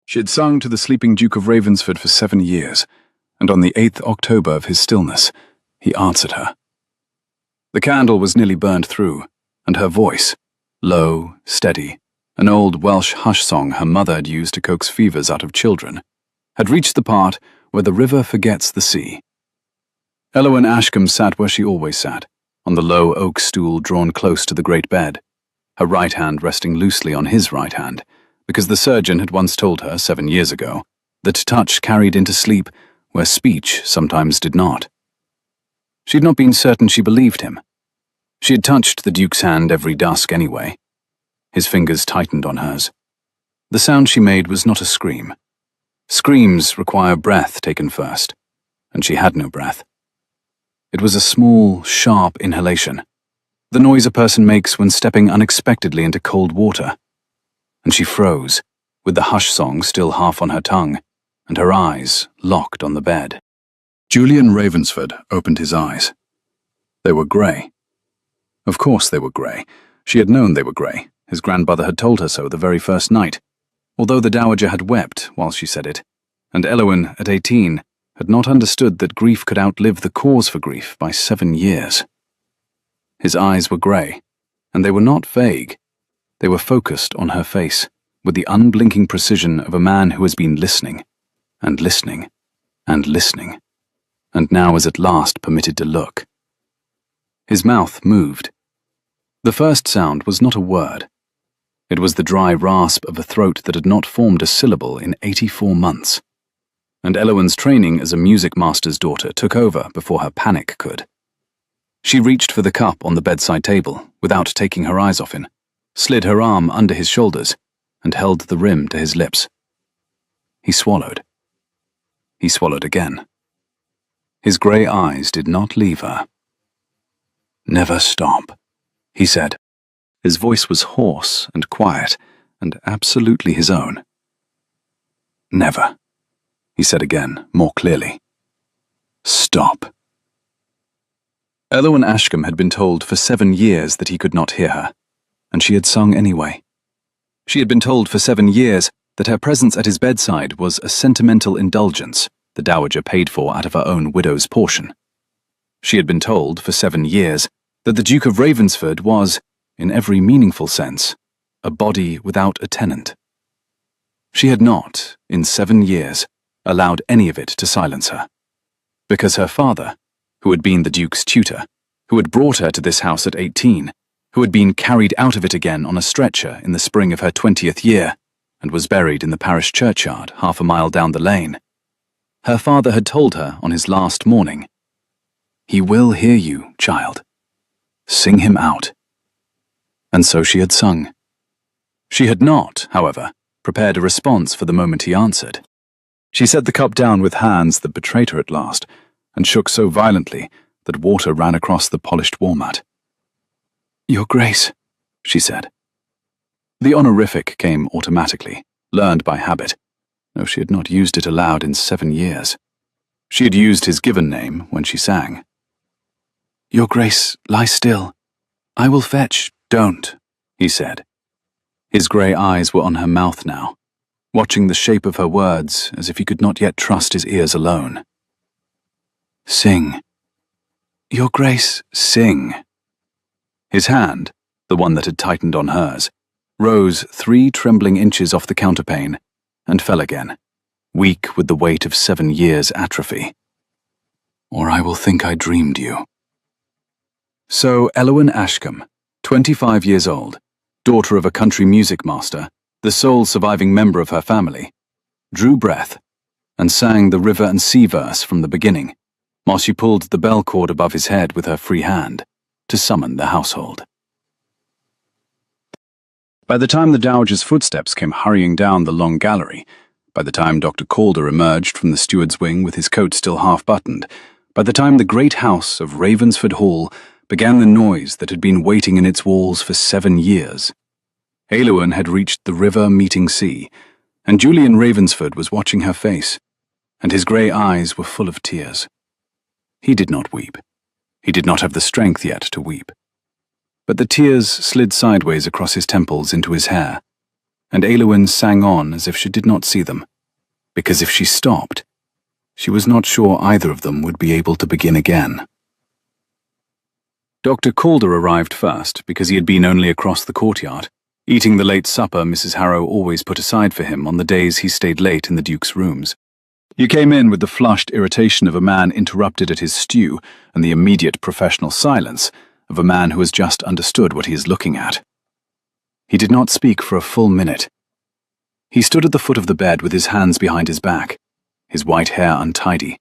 She had sung to the sleeping Duke of Ravensford for 7 years, and on the 8th October of his stillness, he answered her. The candle was nearly burned through, and her voice, low, steady, an old Welsh hush song her mother had used to coax fevers out of children, had reached the part where the river forgets the sea. Elowyn Ashcombe sat where she always sat, on the low oak stool drawn close to the great bed, her right hand resting loosely on his right hand, because the surgeon had once told her 7 years ago that touch carried into sleep where speech sometimes did not. She had not been certain she believed him. She had touched the Duke's hand every dusk anyway. His fingers tightened on hers. The sound she made was not a scream. Screams require breath taken first, and she had no breath. It was a small, sharp inhalation, the noise a person makes when stepping unexpectedly into cold water. And she froze, with the hush song still half on her tongue, and her eyes locked on the bed. Julian Ravensford opened his eyes. They were grey. Of course they were grey. She had known they were grey. His grandmother had told her so the very first night, although the dowager had wept while she said it, and Elowyn, at 18, had not understood that grief could outlive the cause for grief by 7 years. His eyes were grey, and they were not vague. They were focused on her face, with the unblinking precision of a man who has been listening, and listening, and listening, and now is at last permitted to look. His mouth moved. The first sound was not a word. It was the dry rasp of a throat that had not formed a syllable in 84 months. And Elowyn's training as a music master's daughter took over before her panic could. She reached for the cup on the bedside table without taking her eyes off him, slid her arm under his shoulders, and held the rim to his lips. He swallowed. He swallowed again. His grey eyes did not leave her. "Never stop," he said. His voice was hoarse and quiet, and absolutely his own. "Never," he said again, more clearly. "Stop." Elowyn Ashcombe had been told for 7 years that he could not hear her, and she had sung anyway. She had been told for 7 years that her presence at his bedside was a sentimental indulgence the dowager paid for out of her own widow's portion. She had been told for 7 years that the Duke of Ravensford was, in every meaningful sense, a body without a tenant. She had not, in 7 years, allowed any of it to silence her, because her father, who had been the Duke's tutor, who had brought her to this house at 18, who had been carried out of it again on a stretcher in the spring of her 20th year, and was buried in the parish churchyard half a mile down the lane, her father had told her on his last morning, "He will hear you, child. Sing him out." And so she had sung. She had not, however, prepared a response for the moment he answered. She set the cup down with hands that betrayed her at last, and shook so violently that water ran across the polished wall mat. "Your Grace," she said. The honorific came automatically, learned by habit, though she had not used it aloud in 7 years. She had used his given name when she sang. "Your Grace, lie still. I will fetch—" "Don't," he said. His grey eyes were on her mouth now, watching the shape of her words as if he could not yet trust his ears alone. "Sing. Your Grace, sing." His hand, the one that had tightened on hers, rose 3 trembling inches off the counterpane and fell again, weak with the weight of 7 years' atrophy. "Or I will think I dreamed you." So Elowyn Ashcombe, 25 years old, daughter of a country music master, the sole surviving member of her family, drew breath and sang the river and sea verse from the beginning, while she pulled the bell cord above his head with her free hand to summon the household. By the time the dowager's footsteps came hurrying down the long gallery, by the time Dr. Calder emerged from the steward's wing with his coat still half-buttoned, by the time the great house of Ravensford Hall began the noise that had been waiting in its walls for 7 years, Elowyn had reached the river meeting sea, and Julian Ravensford was watching her face, and his grey eyes were full of tears. He did not weep. He did not have the strength yet to weep. But the tears slid sideways across his temples into his hair, and Aylwin sang on as if she did not see them, because if she stopped, she was not sure either of them would be able to begin again. Dr. Calder arrived first because he had been only across the courtyard, eating the late supper Mrs. Harrow always put aside for him on the days he stayed late in the Duke's rooms. He came in with the flushed irritation of a man interrupted at his stew and the immediate professional silence of a man who has just understood what he is looking at. He did not speak for a full minute. He stood at the foot of the bed with his hands behind his back, his white hair untidy,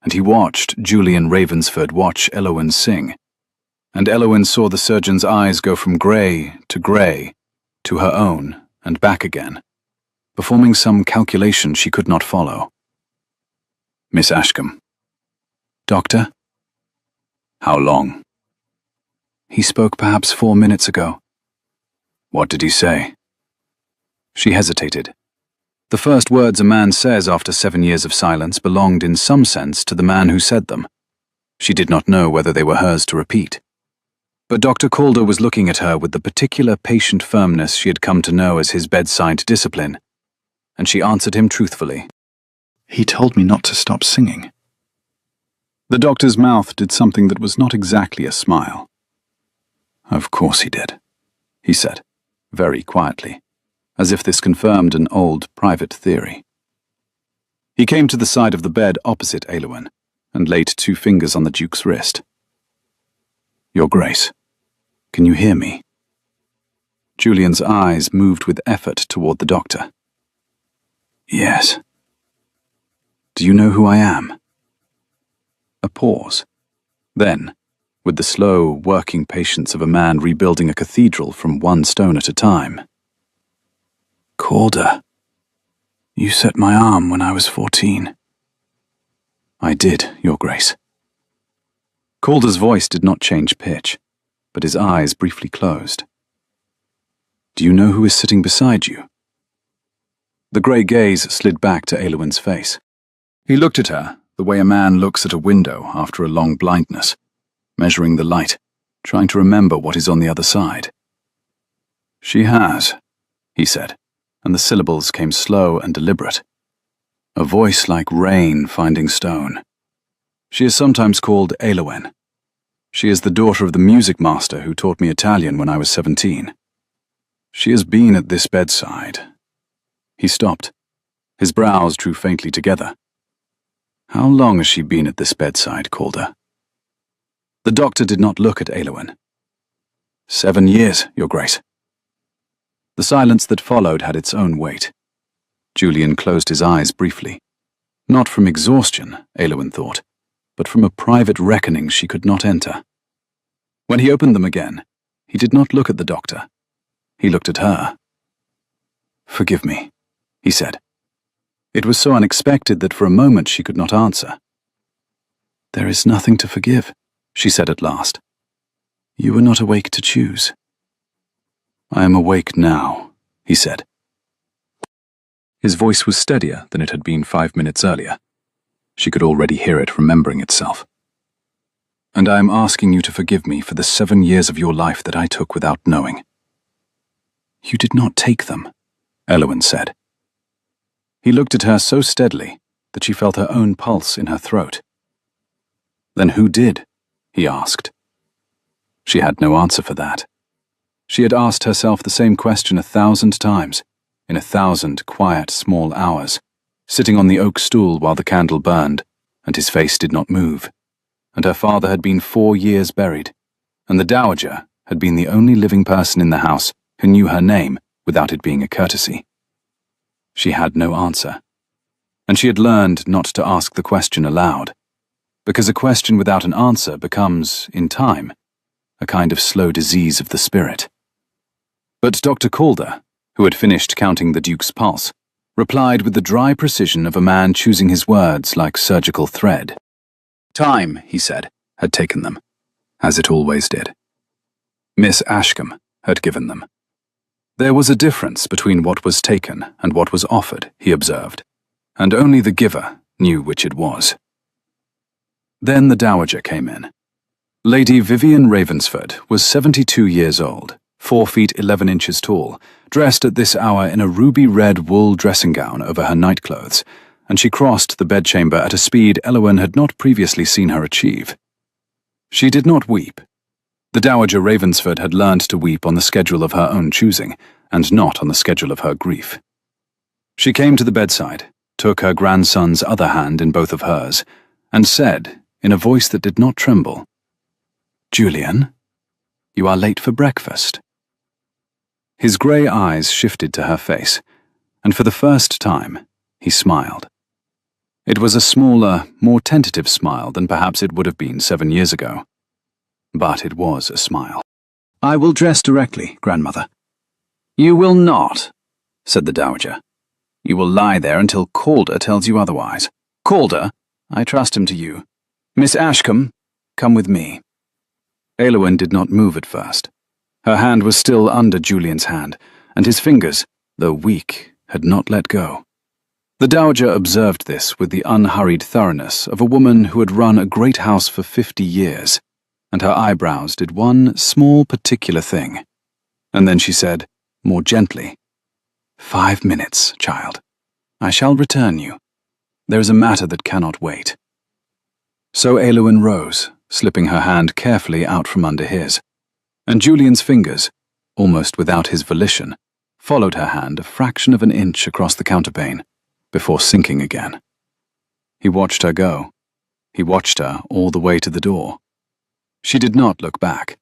and he watched Julian Ravensford watch Aylwin sing. And Aylwin saw the surgeon's eyes go from grey to her own and back again, performing some calculation she could not follow. Miss Ashcombe. Doctor? How long? He spoke perhaps 4 minutes ago. What did he say? She hesitated. The first words a man says after 7 years of silence belonged in some sense to the man who said them. She did not know whether they were hers to repeat. But Dr. Calder was looking at her with the particular patient firmness she had come to know as his bedside discipline, and she answered him truthfully. He told me not to stop singing. The doctor's mouth did something that was not exactly a smile. Of course he did, he said, very quietly, as if this confirmed an old private theory. He came to the side of the bed opposite Aylwin and laid 2 fingers on the Duke's wrist. Your Grace, can you hear me? Julian's eyes moved with effort toward the doctor. Yes. Do you know who I am? A pause. Then, with the slow, working patience of a man rebuilding a cathedral from 1 stone at a time. Calder, you set my arm when I was 14. I did, Your Grace. Calder's voice did not change pitch, but his eyes briefly closed. Do you know who is sitting beside you? The grey gaze slid back to Aylwin's face. He looked at her the way a man looks at a window after a long blindness, measuring the light, trying to remember what is on the other side. She has, he said, and the syllables came slow and deliberate. A voice like rain finding stone. She is sometimes called Aylwin. She is the daughter of the music master who taught me Italian when I was 17. She has been at this bedside. He stopped. His brows drew faintly together. How long has she been at this bedside, Calder? The doctor did not look at Aylwin. 7 years, Your Grace. The silence that followed had its own weight. Julian closed his eyes briefly. Not from exhaustion, Aylwin thought, but from a private reckoning she could not enter. When he opened them again, he did not look at the doctor. He looked at her. Forgive me, he said. It was so unexpected that for a moment she could not answer. There is nothing to forgive, she said at last. You were not awake to choose. I am awake now, he said. His voice was steadier than it had been 5 minutes earlier. She could already hear it remembering itself. And I am asking you to forgive me for the 7 years of your life that I took without knowing. You did not take them, Aylwin said. He looked at her so steadily that she felt her own pulse in her throat. Then who did? He asked. She had no answer for that. She had asked herself the same question 1,000 times, in 1,000 quiet, small hours, sitting on the oak stool while the candle burned, and his face did not move. And her father had been 4 years buried, and the dowager had been the only living person in the house who knew her name without it being a courtesy. She had no answer, and she had learned not to ask the question aloud, because a question without an answer becomes, in time, a kind of slow disease of the spirit. But Dr. Calder, who had finished counting the Duke's pulse, replied with the dry precision of a man choosing his words like surgical thread. Time, he said, had taken them, as it always did. Miss Ashcombe had given them. There was a difference between what was taken and what was offered, he observed, and only the giver knew which it was. Then the dowager came in. Lady Vivian Ravensford was 72 years old, 4 feet 11 inches tall, dressed at this hour in a ruby-red wool dressing gown over her nightclothes, and she crossed the bedchamber at a speed Eowyn had not previously seen her achieve. She did not weep. The Dowager Ravensford had learned to weep on the schedule of her own choosing, and not on the schedule of her grief. She came to the bedside, took her grandson's other hand in both of hers, and said, in a voice that did not tremble, "Julian, you are late for breakfast." His grey eyes shifted to her face, and for the first time, he smiled. It was a smaller, more tentative smile than perhaps it would have been 7 years ago. But it was a smile. "I will dress directly, grandmother." "You will not," said the Dowager. "You will lie there until Calder tells you otherwise. Calder, I trust him to you. Miss Ashcombe, come with me." Eowyn did not move at first. Her hand was still under Julian's hand, and his fingers, though weak, had not let go. The Dowager observed this with the unhurried thoroughness of a woman who had run a great house for 50 years, and her eyebrows did one small particular thing. And then she said, more gently, 5 minutes, child. I shall return you. There is a matter that cannot wait. So Eowyn rose, slipping her hand carefully out from under his, and Julian's fingers, almost without his volition, followed her hand a fraction of an inch across the counterpane, before sinking again. He watched her go. He watched her all the way to the door. She did not look back,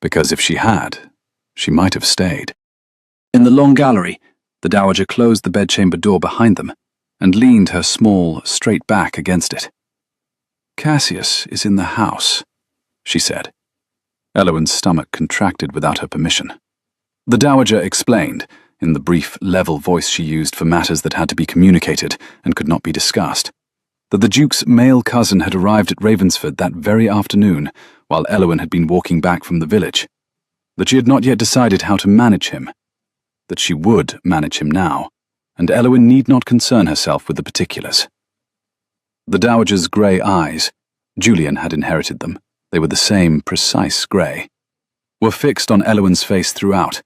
because if she had, she might have stayed. In the long gallery, the Dowager closed the bedchamber door behind them and leaned her small, straight back against it. "Cassius is in the house," she said. Eowyn's stomach contracted without her permission. The Dowager explained, in the brief, level voice she used for matters that had to be communicated and could not be discussed, that the Duke's male cousin had arrived at Ravensford that very afternoon, while Eowyn had been walking back from the village, that she had not yet decided how to manage him, that she would manage him now, and Eowyn need not concern herself with the particulars. The Dowager's grey eyes, Julian had inherited them, they were the same precise grey, were fixed on Eowyn's face throughout,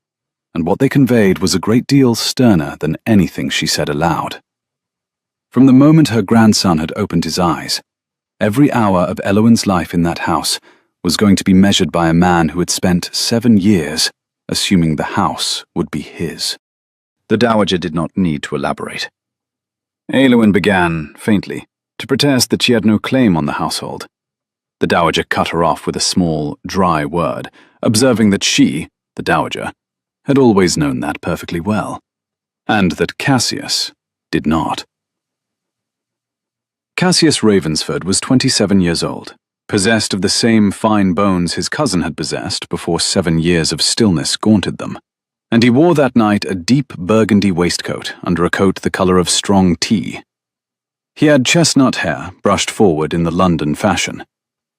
and what they conveyed was a great deal sterner than anything she said aloud. From the moment her grandson had opened his eyes, every hour of Eowyn's life in that house was going to be measured by a man who had spent 7 years assuming the house would be his. The Dowager did not need to elaborate. Eowyn began, faintly, to protest that she had no claim on the household. The Dowager cut her off with a small, dry word, observing that she, the Dowager, had always known that perfectly well, and that Cassius did not. Cassius Ravensford was 27 years old, possessed of the same fine bones his cousin had possessed before 7 years of stillness gaunted them, and he wore that night a deep burgundy waistcoat under a coat the colour of strong tea. He had chestnut hair brushed forward in the London fashion.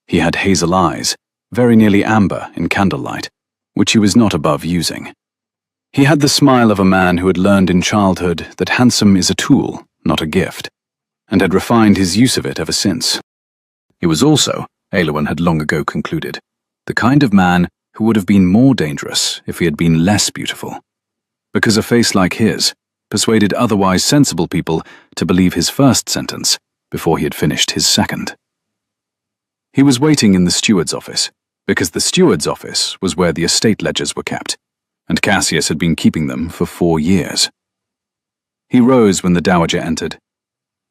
He had hazel eyes, very nearly amber in candlelight, which he was not above using. He had the smile of a man who had learned in childhood that handsome is a tool, not a gift, and had refined his use of it ever since. He was also, Eowyn had long ago concluded, the kind of man who would have been more dangerous if he had been less beautiful, because a face like his persuaded otherwise sensible people to believe his first sentence before he had finished his second. He was waiting in the steward's office, because the steward's office was where the estate ledgers were kept, and Cassius had been keeping them for 4 years. He rose when the Dowager entered.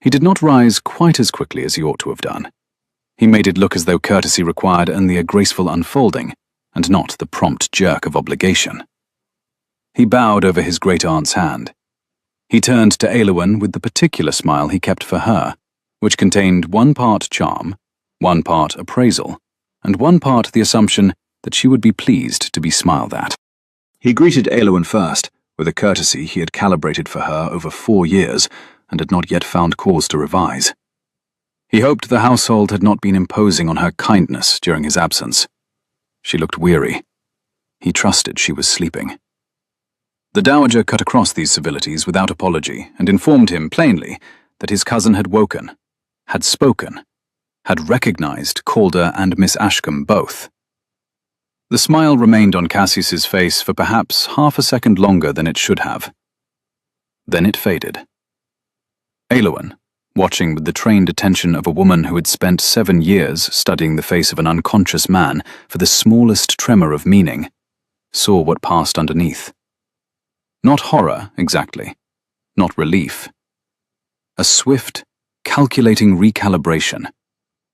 He did not rise quite as quickly as he ought to have done. He made it look as though courtesy required only a graceful unfolding, and not the prompt jerk of obligation. He bowed over his great-aunt's hand. He turned to Eowyn with the particular smile he kept for her, which contained 1 part charm, 1 part appraisal, and 1 part the assumption that she would be pleased to be smiled at. He greeted Eowyn first, with a courtesy he had calibrated for her over 4 years and had not yet found cause to revise. He hoped the household had not been imposing on her kindness during his absence. She looked weary. He trusted she was sleeping. The Dowager cut across these civilities without apology and informed him plainly that his cousin had woken, had spoken, had recognized Calder and Miss Ashcombe both. The smile remained on Cassius's face for perhaps half a second longer than it should have. Then it faded. Eowyn, watching with the trained attention of a woman who had spent 7 years studying the face of an unconscious man for the smallest tremor of meaning, saw what passed underneath. Not horror, exactly. Not relief. A swift, calculating recalibration,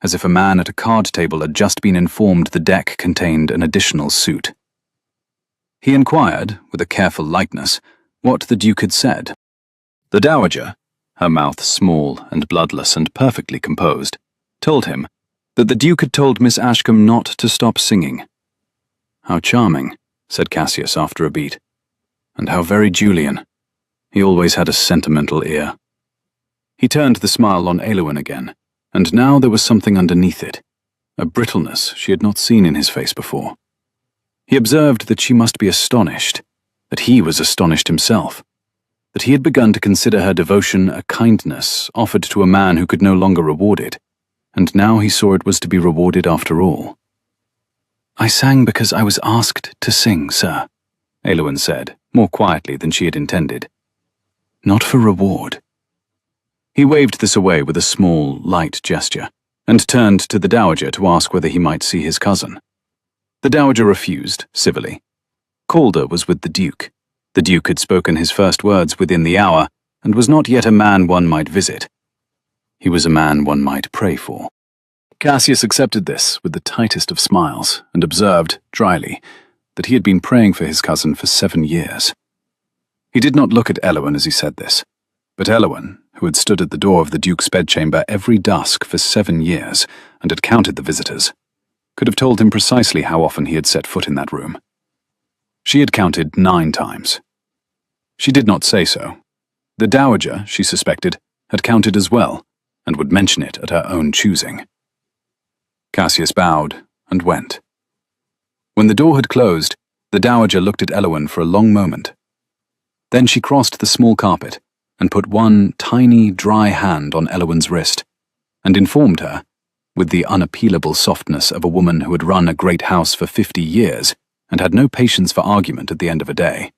as if a man at a card table had just been informed the deck contained an additional suit. He inquired, with a careful lightness, what the Duke had said. The Dowager, her mouth small and bloodless and perfectly composed, told him that the Duke had told Miss Ashcombe not to stop singing. "How charming," said Cassius after a beat. "And how very Julian. He always had a sentimental ear." He turned the smile on Eowyn again, and now there was something underneath it, a brittleness she had not seen in his face before. He observed that she must be astonished, that he was astonished himself, that he had begun to consider her devotion a kindness offered to a man who could no longer reward it, and now he saw it was to be rewarded after all. "I sang because I was asked to sing, sir," Eowyn said, more quietly than she had intended. "Not for reward." He waved this away with a small, light gesture, and turned to the Dowager to ask whether he might see his cousin. The Dowager refused, civilly. Calder was with the Duke. The Duke had spoken his first words within the hour, and was not yet a man one might visit. He was a man one might pray for. Cassius accepted this with the tightest of smiles, and observed, dryly, that he had been praying for his cousin for 7 years. He did not look at Eowyn as he said this, but Eowyn, who had stood at the door of the Duke's bedchamber every dusk for 7 years and had counted the visitors, could have told him precisely how often he had set foot in that room. She had counted 9 times. She did not say so. The Dowager, she suspected, had counted as well, and would mention it at her own choosing. Cassius bowed and went. When the door had closed, the Dowager looked at Eowyn for a long moment. Then she crossed the small carpet and put one tiny, dry hand on Eowyn's wrist, and informed her, with the unappealable softness of a woman who had run a great house for 50 years and had no patience for argument at the end of a day,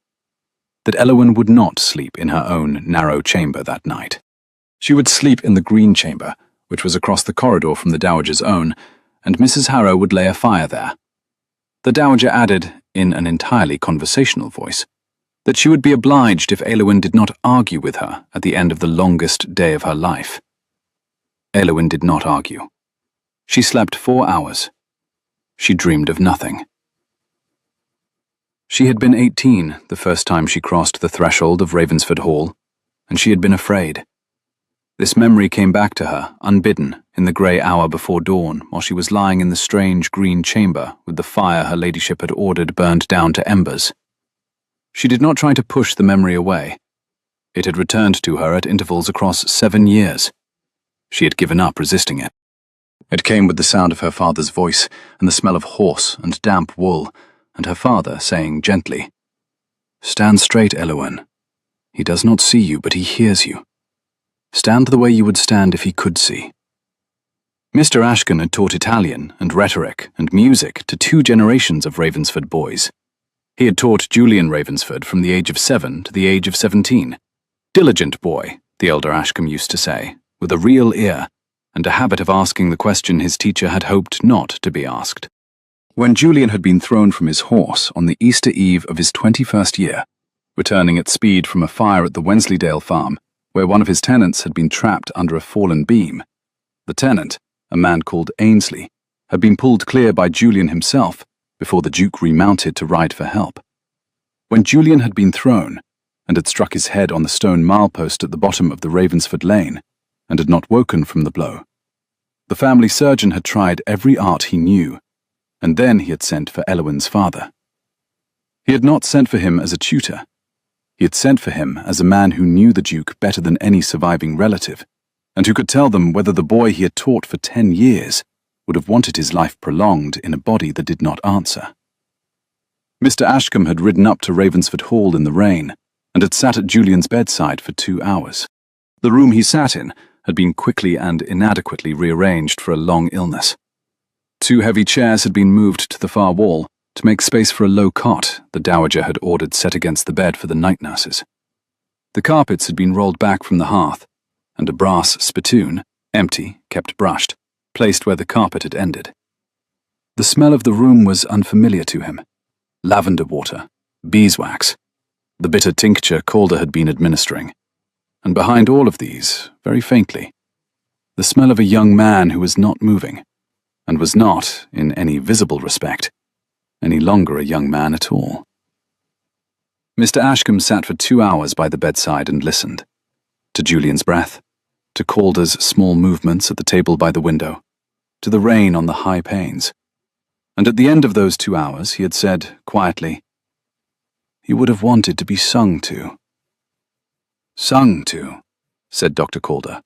that Eowyn would not sleep in her own narrow chamber that night. She would sleep in the green chamber, which was across the corridor from the Dowager's own, and Mrs. Harrow would lay a fire there. The Dowager added, in an entirely conversational voice, that she would be obliged if Eowyn did not argue with her at the end of the longest day of her life. Eowyn did not argue. She slept 4 hours. She dreamed of nothing. She had been 18 the first time she crossed the threshold of Ravensford Hall, and she had been afraid. This memory came back to her, unbidden, in the grey hour before dawn, while she was lying in the strange green chamber with the fire her ladyship had ordered burned down to embers. She did not try to push the memory away. It had returned to her at intervals across 7 years. She had given up resisting it. It came with the sound of her father's voice and the smell of horse and damp wool, and her father saying gently, "Stand straight, Eowyn. He does not see you, but he hears you. Stand the way you would stand if he could see." Mr. Ashkin had taught Italian and rhetoric and music to 2 generations of Ravensford boys. He had taught Julian Ravensford from the age of 7 to the age of 17. Diligent boy, the elder Ashcombe used to say, with a real ear, and a habit of asking the question his teacher had hoped not to be asked. When Julian had been thrown from his horse on the Easter Eve of his 21st year, returning at speed from a fire at the Wensleydale farm, where one of his tenants had been trapped under a fallen beam, the tenant, a man called Ainsley, had been pulled clear by Julian himself before the Duke remounted to ride for help. When Julian had been thrown, and had struck his head on the stone milepost at the bottom of the Ravensford lane, and had not woken from the blow, the family surgeon had tried every art he knew, and then he had sent for Eowyn's father. He had not sent for him as a tutor. He had sent for him as a man who knew the Duke better than any surviving relative, and who could tell them whether the boy he had taught for 10 years would have wanted his life prolonged in a body that did not answer. Mr. Ashcombe had ridden up to Ravensford Hall in the rain, and had sat at Julian's bedside for 2 hours. The room he sat in had been quickly and inadequately rearranged for a long illness. 2 heavy chairs had been moved to the far wall to make space for a low cot the dowager had ordered set against the bed for the night nurses. The carpets had been rolled back from the hearth, and a brass spittoon, empty, kept brushed, placed where the carpet had ended. The smell of the room was unfamiliar to him. Lavender water, beeswax, the bitter tincture Calder had been administering. And behind all of these, very faintly, the smell of a young man who was not moving, and was not, in any visible respect, any longer a young man at all. Mr. Ashcombe sat for 2 hours by the bedside and listened, to Julian's breath, to Calder's small movements at the table by the window, to the rain on the high panes. And at the end of those 2 hours, he had said, quietly, he would have wanted to be sung to. Sung to, said Dr. Calder.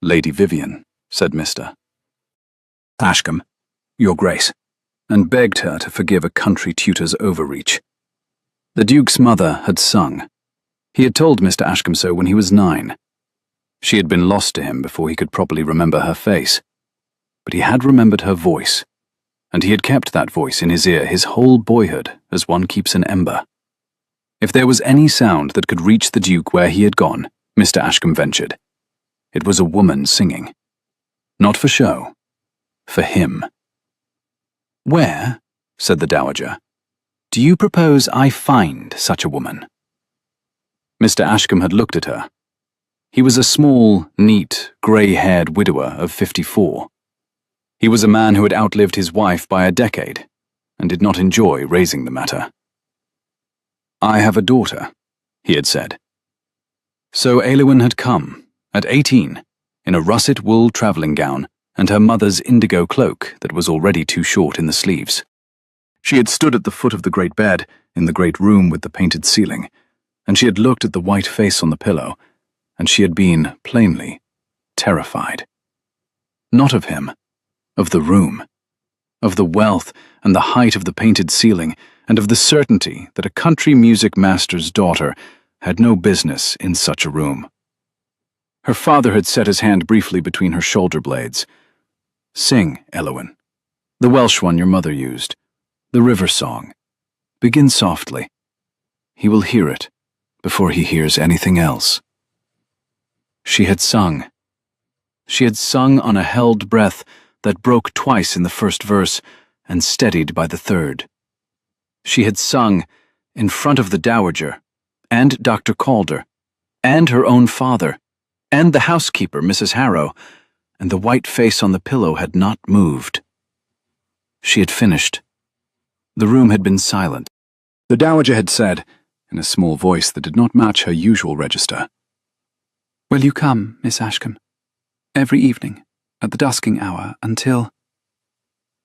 Lady Vivian, said Mr. Ashcombe, Your Grace, and begged her to forgive a country tutor's overreach. The Duke's mother had sung. He had told Mr. Ashcombe so when he was 9. She had been lost to him before he could properly remember her face. But he had remembered her voice, and he had kept that voice in his ear his whole boyhood as one keeps an ember. If there was any sound that could reach the Duke where he had gone, Mr. Ashcombe ventured. It was a woman singing. Not for show. For him. Where, said the Dowager, do you propose I find such a woman? Mr. Ashcombe had looked at her. He was a small, neat, grey-haired widower of 54. He was a man who had outlived his wife by a decade, and did not enjoy raising the matter. I have a daughter, he had said. So Aylwyn had come, at 18, in a russet wool travelling gown and her mother's indigo cloak that was already too short in the sleeves. She had stood at the foot of the great bed, in the great room with the painted ceiling, and she had looked at the white face on the pillow, and she had been, plainly, terrified. Not of him, of the room, of the wealth and the height of the painted ceiling, and of the certainty that a country music master's daughter had no business in such a room. Her father had set his hand briefly between her shoulder blades. Sing, Aylwyn, the Welsh one your mother used, the river song. Begin softly. He will hear it before he hears anything else. She had sung. She had sung on a held breath that broke twice in the first verse and steadied by the third. She had sung in front of the Dowager, and Dr. Calder, and her own father, and the housekeeper, Mrs. Harrow, and the white face on the pillow had not moved. She had finished. The room had been silent. The Dowager had said, in a small voice that did not match her usual register, Will you come, Miss Ashcombe, every evening, at the dusking hour, until—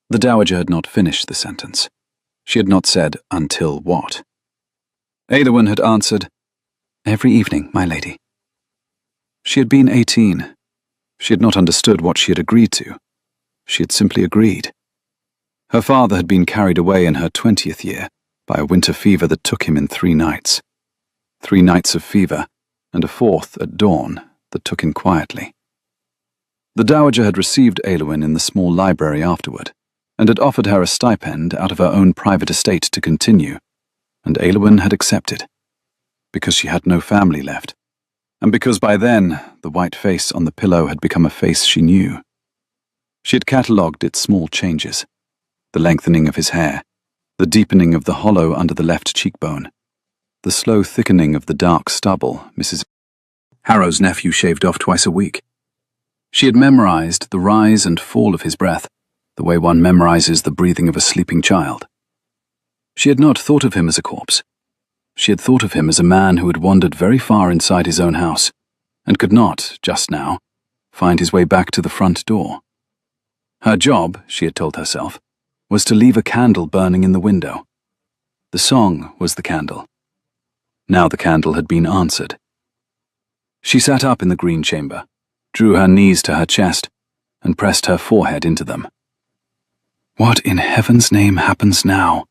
The Dowager had not finished the sentence. She had not said, until what. Aylwyn had answered, Every evening, my lady. She had been 18. She had not understood what she had agreed to. She had simply agreed. Her father had been carried away in her 20th year by a winter fever that took him in 3 nights. 3 nights of fever, and a 4th at dawn that took him quietly. The Dowager had received Aylwyn in the small library afterward, and had offered her a stipend out of her own private estate to continue, and Aylwyn had accepted, because she had no family left, and because by then the white face on the pillow had become a face she knew. She had catalogued its small changes, the lengthening of his hair, the deepening of the hollow under the left cheekbone, the slow thickening of the dark stubble Mrs. Harrow's nephew shaved off twice a week. She had memorized the rise and fall of his breath, the way one memorizes the breathing of a sleeping child. She had not thought of him as a corpse. She had thought of him as a man who had wandered very far inside his own house, and could not, just now, find his way back to the front door. Her job, she had told herself, was to leave a candle burning in the window. The song was the candle. Now the candle had been answered. She sat up in the green chamber, drew her knees to her chest, and pressed her forehead into them. What in heaven's name happens now?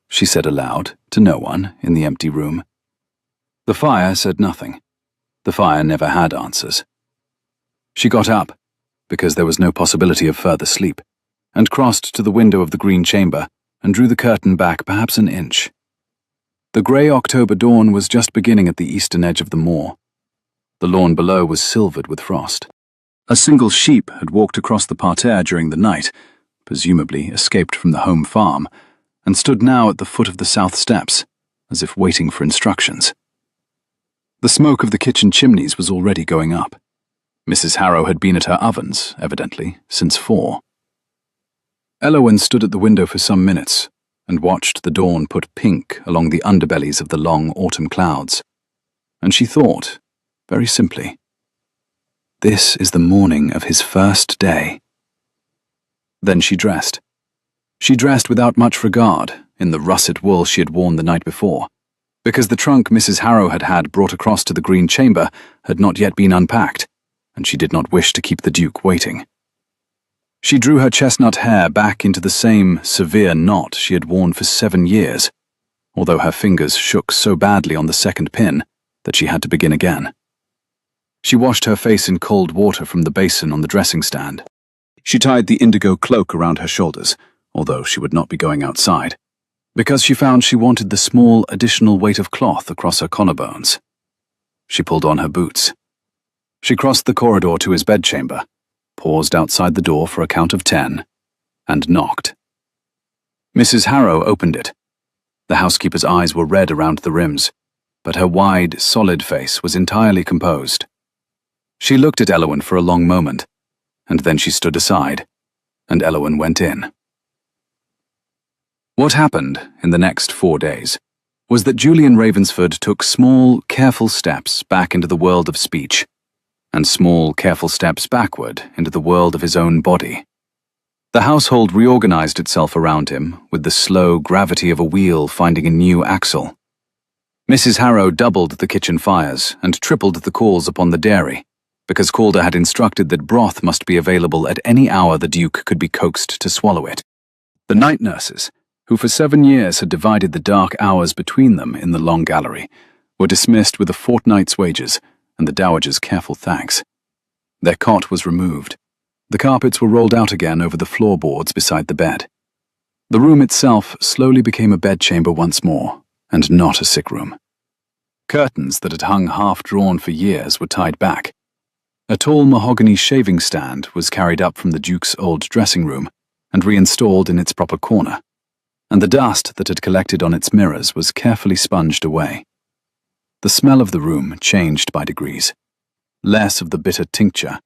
She said aloud, to no one, in the empty room. The fire said nothing. The fire never had answers. She got up, because there was no possibility of further sleep, and crossed to the window of the green chamber, and drew the curtain back perhaps an inch. The grey October dawn was just beginning at the eastern edge of the moor. The lawn below was silvered with frost. A single sheep had walked across the parterre during the night, presumably escaped from the home farm, and stood now at the foot of the south steps, as if waiting for instructions. The smoke of the kitchen chimneys was already going up. Mrs. Harrow had been at her ovens, evidently, since 4. Elowen stood at the window for some minutes and watched the dawn put pink along the underbellies of the long autumn clouds. And she thought, very simply, this is the morning of his first day. Then she dressed. She dressed without much regard in the russet wool she had worn the night before, because the trunk Mrs. Harrow had had brought across to the Green Chamber had not yet been unpacked, and she did not wish to keep the Duke waiting. She drew her chestnut hair back into the same severe knot she had worn for 7 years, although her fingers shook so badly on the second pin that she had to begin again. She washed her face in cold water from the basin on the dressing stand. She tied the indigo cloak around her shoulders, although she would not be going outside, because she found she wanted the small additional weight of cloth across her collarbones. She pulled on her boots. She crossed the corridor to his bedchamber, paused outside the door for a count of 10, and knocked. Mrs. Harrow opened it. The housekeeper's eyes were red around the rims, but her wide, solid face was entirely composed. She looked at Elowen for a long moment, and then she stood aside, and Elowen went in. What happened in the next 4 days was that Julian Ravensford took small, careful steps back into the world of speech, and small, careful steps backward into the world of his own body. The household reorganized itself around him with the slow gravity of a wheel finding a new axle. Mrs. Harrow doubled the kitchen fires and tripled the calls upon the dairy, because Calder had instructed that broth must be available at any hour the Duke could be coaxed to swallow it. The night nurses, who for 7 years had divided the dark hours between them in the long gallery, were dismissed with a fortnight's wages and the dowager's careful thanks. Their cot was removed. The carpets were rolled out again over the floorboards beside the bed. The room itself slowly became a bedchamber once more, and not a sick room. Curtains that had hung half-drawn for years were tied back. A tall mahogany shaving stand was carried up from the Duke's old dressing room and reinstalled in its proper corner, and the dust that had collected on its mirrors was carefully sponged away. The smell of the room changed by degrees. Less of the bitter tincture,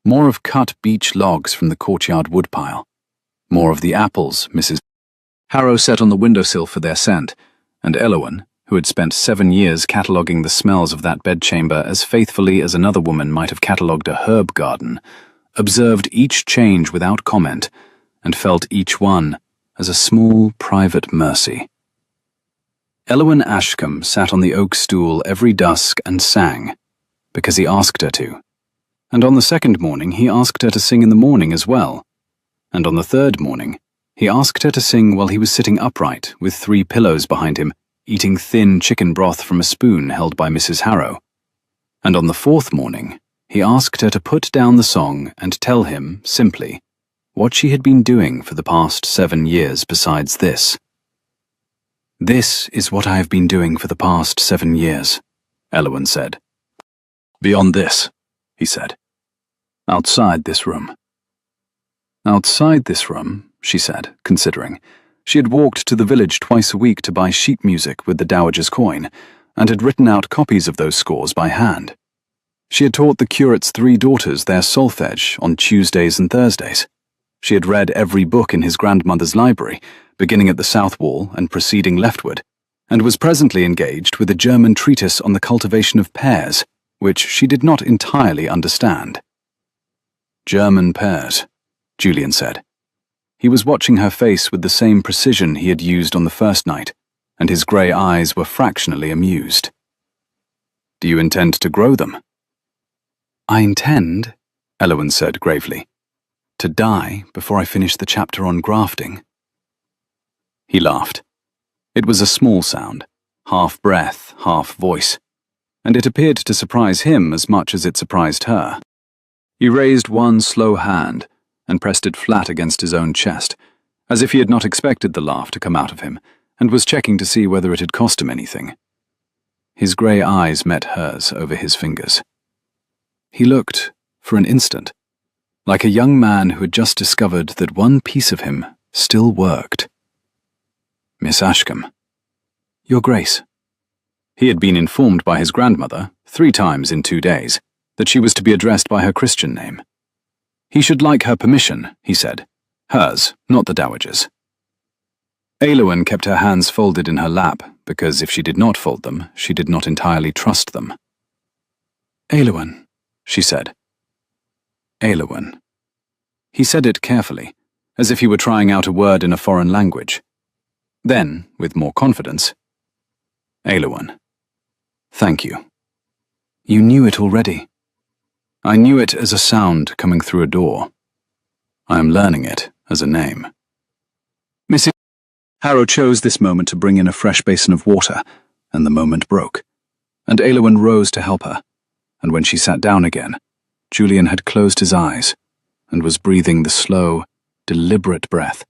more of cut beech logs from the courtyard woodpile, more of the apples Mrs. Harrow set on the windowsill for their scent, and Elowen, who had spent 7 years cataloguing the smells of that bedchamber as faithfully as another woman might have catalogued a herb garden, observed each change without comment, and felt each one as a small private mercy. Elowen Ashcombe sat on the oak stool every dusk and sang, because he asked her to. And on the second morning he asked her to sing in the morning as well. And on the third morning he asked her to sing while he was sitting upright with 3 pillows behind him, eating thin chicken broth from a spoon held by Mrs. Harrow. And on the 4th morning he asked her to put down the song and tell him, simply, what she had been doing for the past 7 years besides this. "This is what I have been doing for the past 7 years," Elowen said. "Beyond this," he said. "Outside this room." "Outside this room," she said, considering. She had walked to the village twice a week to buy sheet music with the dowager's coin, and had written out copies of those scores by hand. She had taught the curate's 3 daughters their solfege on Tuesdays and Thursdays. She had read every book in his grandmother's library, beginning at the south wall and proceeding leftward, and was presently engaged with a German treatise on the cultivation of pears, which she did not entirely understand. "German pears," Julian said. He was watching her face with the same precision he had used on the first night, and his grey eyes were fractionally amused. "Do you intend to grow them?" "I intend," Elowen said gravely, "to die before I finish the chapter on grafting." He laughed. It was a small sound, half breath, half voice, and it appeared to surprise him as much as it surprised her. He raised one slow hand and pressed it flat against his own chest, as if he had not expected the laugh to come out of him, and was checking to see whether it had cost him anything. His grey eyes met hers over his fingers. He looked, for an instant, like a young man who had just discovered that one piece of him still worked. Miss Ashcombe. Your Grace. He had been informed by his grandmother, 3 times in 2 days, that she was to be addressed by her Christian name. He should like her permission, he said. Hers, not the dowager's. Aylwyn kept her hands folded in her lap, because if she did not fold them, she did not entirely trust them. Aylwyn, she said. Aylwyn. He said it carefully, as if he were trying out a word in a foreign language. Then, with more confidence, Aylwyn. Thank you. You knew it already. I knew it as a sound coming through a door. I am learning it as a name. Mrs. Harrow chose this moment to bring in a fresh basin of water, and the moment broke, and Aylwyn rose to help her, and when she sat down again, Julian had closed his eyes and was breathing the slow, deliberate breath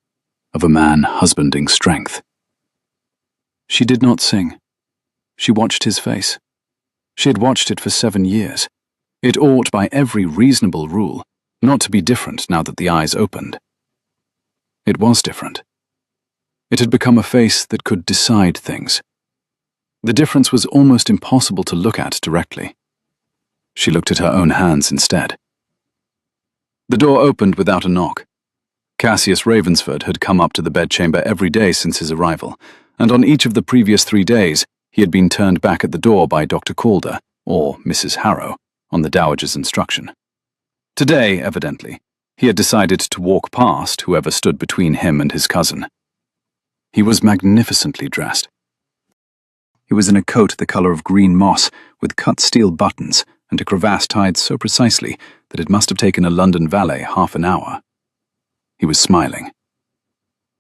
of a man husbanding strength. She did not sing. She watched his face. She had watched it for 7 years. It ought, by every reasonable rule, not to be different now that the eyes opened. It was different. It had become a face that could decide things. The difference was almost impossible to look at directly. She looked at her own hands instead. The door opened without a knock. Cassius Ravensford had come up to the bedchamber every day since his arrival, and on each of the previous 3 days he had been turned back at the door by Dr. Calder, or Mrs. Harrow, on the dowager's instruction. Today, evidently, he had decided to walk past whoever stood between him and his cousin. He was magnificently dressed. He was in a coat the colour of green moss, with cut steel buttons, and a cravat tied so precisely that it must have taken a London valet half an hour. He was smiling.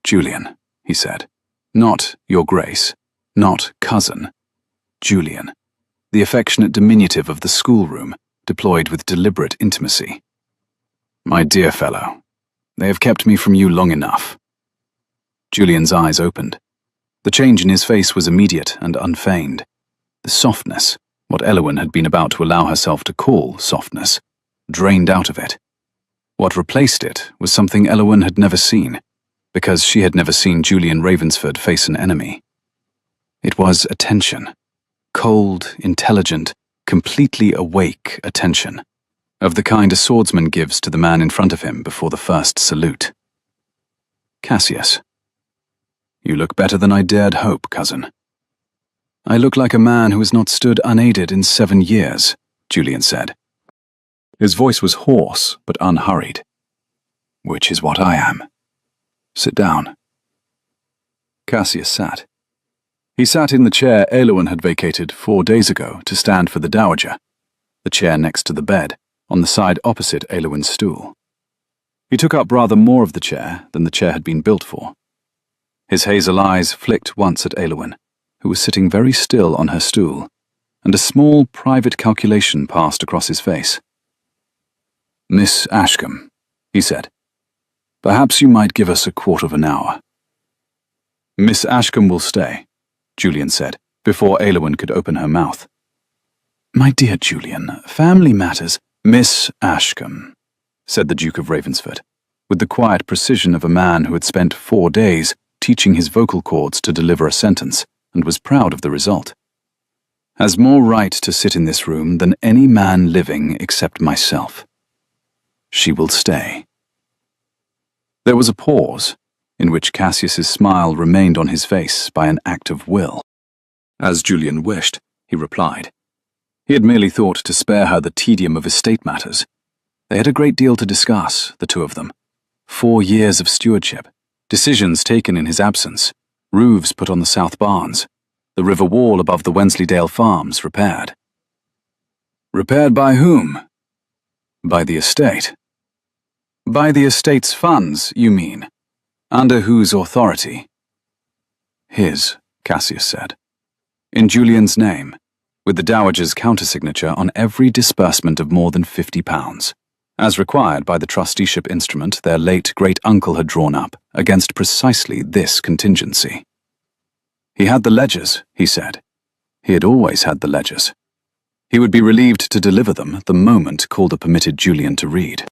Julian, he said. Not Your Grace, not cousin. Julian, the affectionate diminutive of the schoolroom, deployed with deliberate intimacy. My dear fellow, they have kept me from you long enough. Julian's eyes opened. The change in his face was immediate and unfeigned. The softness, what Aylwyn had been about to allow herself to call softness, drained out of it. What replaced it was something Aylwyn had never seen, because she had never seen Julian Ravensford face an enemy. It was attention. Cold, intelligent, completely awake attention, of the kind a swordsman gives to the man in front of him before the first salute. Cassius. You look better than I dared hope, cousin. I look like a man who has not stood unaided in 7 years, Julian said. His voice was hoarse but unhurried. Which is what I am. Sit down. Cassius sat. He sat in the chair Aylwyn had vacated 4 days ago to stand for the dowager, the chair next to the bed, on the side opposite Aylwyn's stool. He took up rather more of the chair than the chair had been built for. His hazel eyes flicked once at Aylwyn, who was sitting very still on her stool, and a small private calculation passed across his face. Miss Ashcombe, he said, perhaps you might give us a quarter of an hour. Miss Ashcombe will stay, Julian said, before Aylwyn could open her mouth. My dear Julian, family matters. Miss Ashcombe, said the Duke of Ravensford, with the quiet precision of a man who had spent 4 days teaching his vocal cords to deliver a sentence, and was proud of the result. Has more right to sit in this room than any man living except myself. She will stay. There was a pause, in which Cassius's smile remained on his face by an act of will. As Julian wished, he replied. He had merely thought to spare her the tedium of estate matters. They had a great deal to discuss, the 2 of them. 4 years of stewardship, decisions taken in his absence, roofs put on the south barns, the river wall above the Wensleydale farms repaired. Repaired by whom? By the estate. By the estate's funds, you mean? Under whose authority? His, Cassius said. In Julian's name, with the dowager's countersignature on every disbursement of more than £50, as required by the trusteeship instrument their late great-uncle had drawn up against precisely this contingency. He had the ledgers, he said. He had always had the ledgers. He would be relieved to deliver them the moment Calder permitted Julian to read.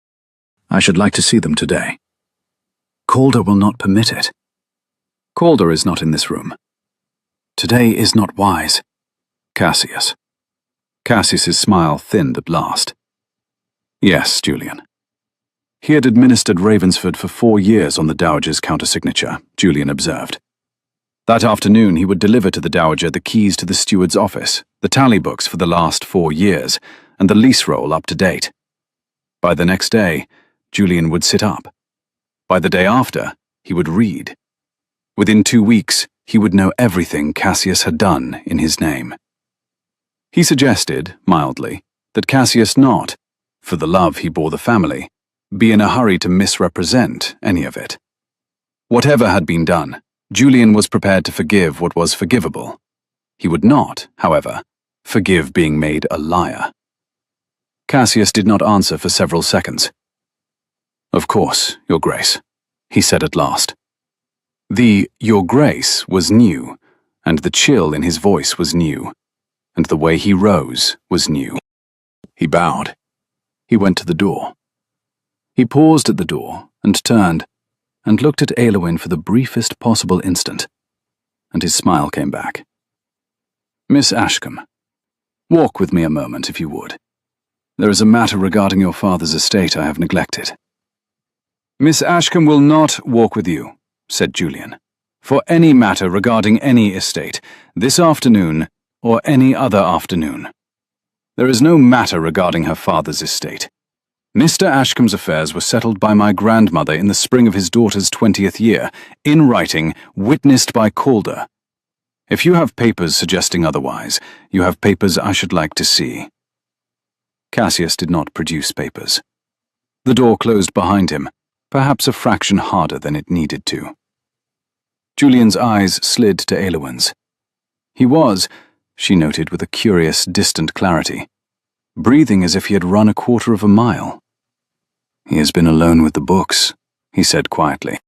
I should like to see them today. Calder will not permit it. Calder is not in this room. Today is not wise. Cassius. Cassius's smile thinned at last. Yes, Julian. He had administered Ravensford for 4 years on the Dowager's countersignature, Julian observed. That afternoon he would deliver to the Dowager the keys to the steward's office, the tally books for the last 4 years, and the lease roll up to date. By the next day, Julian would sit up. By the day after, he would read. Within 2 weeks, he would know everything Cassius had done in his name. He suggested, mildly, that Cassius not, for the love he bore the family, be in a hurry to misrepresent any of it. Whatever had been done, Julian was prepared to forgive what was forgivable. He would not, however, forgive being made a liar. Cassius did not answer for several seconds. Of course, Your Grace, he said at last. The Your Grace was new, and the chill in his voice was new, and the way he rose was new. He bowed. He went to the door. He paused at the door and turned and looked at Aylwin for the briefest possible instant, and his smile came back. Miss Ashcombe, walk with me a moment if you would. There is a matter regarding your father's estate I have neglected. Miss Ashcombe will not walk with you, said Julian, for any matter regarding any estate, this afternoon or any other afternoon. There is no matter regarding her father's estate. Mr. Ashcombe's affairs were settled by my grandmother in the spring of his daughter's 20th year, in writing, witnessed by Calder. If you have papers suggesting otherwise, you have papers I should like to see. Cassius did not produce papers. The door closed behind him, perhaps a fraction harder than it needed to. Julian's eyes slid to Aylwin's. He was, she noted with a curious, distant clarity, breathing as if he had run a quarter of a mile. He has been alone with the books, he said quietly.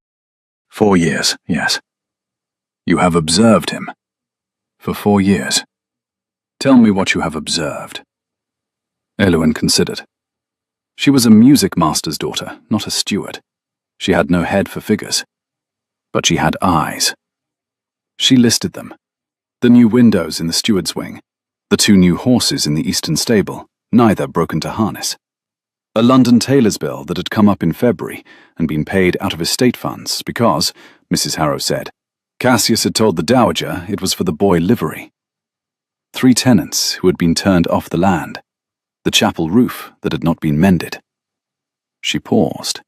4 years, yes. You have observed him. For 4 years. Tell me what you have observed. Aylwin considered. She was a music master's daughter, not a steward. She had no head for figures. But she had eyes. She listed them. The new windows in the steward's wing, the 2 new horses in the eastern stable, neither broken to harness. A London tailor's bill that had come up in February and been paid out of estate funds because, Mrs. Harrow said, Cassius had told the Dowager it was for the boy livery. 3 tenants who had been turned off the land. The chapel roof that had not been mended. She paused.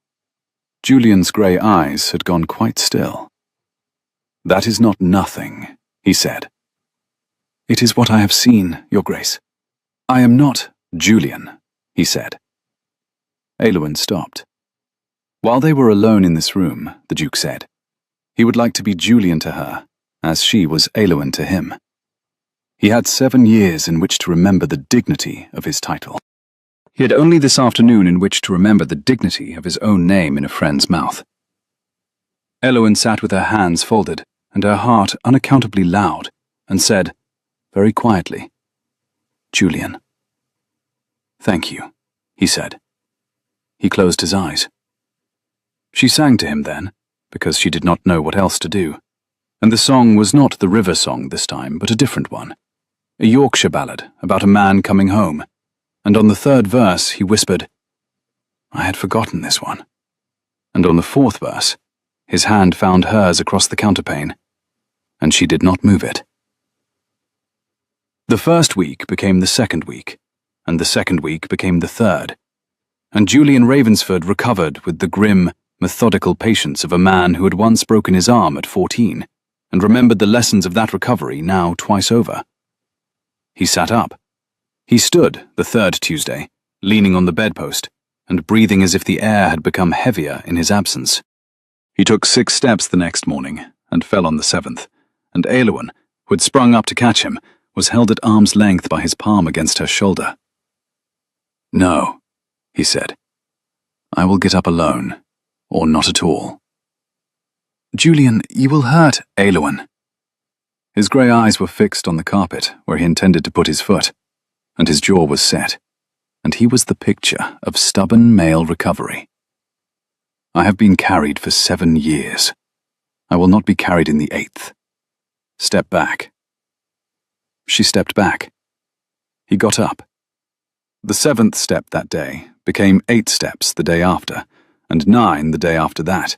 Julian's grey eyes had gone quite still. That is not nothing, he said. It is what I have seen, Your Grace. I am not Julian, he said. Aylwin stopped. While they were alone in this room, the Duke said, he would like to be Julian to her, as she was Aylwin to him. He had 7 years in which to remember the dignity of his title. He had only this afternoon in which to remember the dignity of his own name in a friend's mouth. Aylwin sat with her hands folded and her heart unaccountably loud, and said, very quietly, Julian. Thank you, he said. He closed his eyes. She sang to him then, because she did not know what else to do, and the song was not the river song this time, but a different one, a Yorkshire ballad about a man coming home, and on the 3rd verse he whispered, I had forgotten this one, and on the 4th verse his hand found hers across the counterpane, and she did not move it. The first week became the second week, and the second week became the third, and Julian Ravensford recovered with the grim, methodical patience of a man who had once broken his arm at 14, and remembered the lessons of that recovery now twice over. He sat up. He stood the 3rd Tuesday, leaning on the bedpost, and breathing as if the air had become heavier in his absence. He took 6 steps the next morning, and fell on the 7th, and Aylwin, who had sprung up to catch him, was held at arm's length by his palm against her shoulder. No, he said. I will get up alone, or not at all. Julian, you will hurt Eowyn. His grey eyes were fixed on the carpet where he intended to put his foot, and his jaw was set, and he was the picture of stubborn male recovery. I have been carried for 7 years. I will not be carried in the 8th. Step back. She stepped back. He got up. The 7th step that day became 8 steps the day after, and 9 the day after that,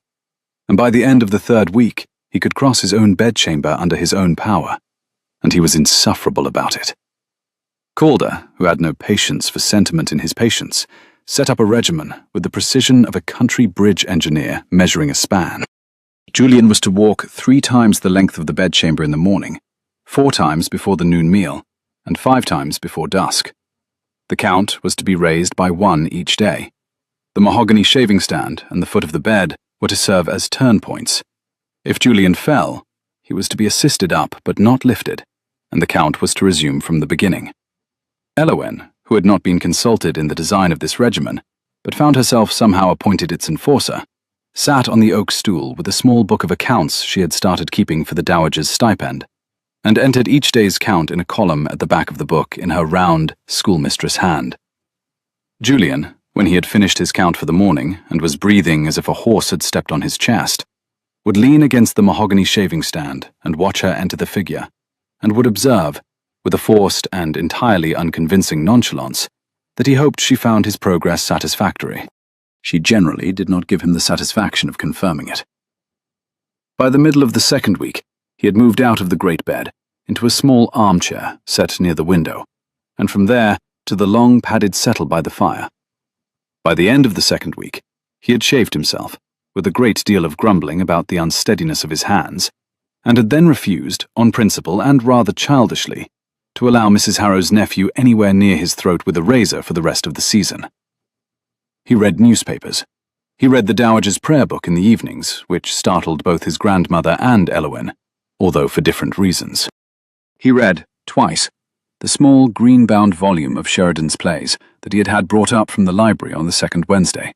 and by the end of the 3rd week, he could cross his own bedchamber under his own power, and he was insufferable about it. Calder, who had no patience for sentiment in his patients, set up a regimen with the precision of a country bridge engineer measuring a span. Julian was to walk 3 times the length of the bedchamber in the morning, 4 times before the noon meal, and 5 times before dusk. The count was to be raised by 1 each day. The mahogany shaving stand and the foot of the bed were to serve as turn points. If Julian fell, he was to be assisted up but not lifted, and the count was to resume from the beginning. Eowyn, who had not been consulted in the design of this regimen, but found herself somehow appointed its enforcer, sat on the oak stool with a small book of accounts she had started keeping for the dowager's stipend, and entered each day's count in a column at the back of the book in her round, schoolmistress hand. Julian, when he had finished his count for the morning and was breathing as if a horse had stepped on his chest, would lean against the mahogany shaving stand and watch her enter the figure, and would observe, with a forced and entirely unconvincing nonchalance, that he hoped she found his progress satisfactory. She generally did not give him the satisfaction of confirming it. By the middle of the 2nd week, he had moved out of the great bed into a small armchair set near the window, and from there to the long padded settle by the fire. By the end of the 2nd week, he had shaved himself, with a great deal of grumbling about the unsteadiness of his hands, and had then refused, on principle and rather childishly, to allow Mrs. Harrow's nephew anywhere near his throat with a razor for the rest of the season. He read newspapers. He read the Dowager's prayer book in the evenings, which startled both his grandmother and Eowyn, although for different reasons. He read, twice, the small green-bound volume of Sheridan's plays that he had had brought up from the library on the 2nd Wednesday,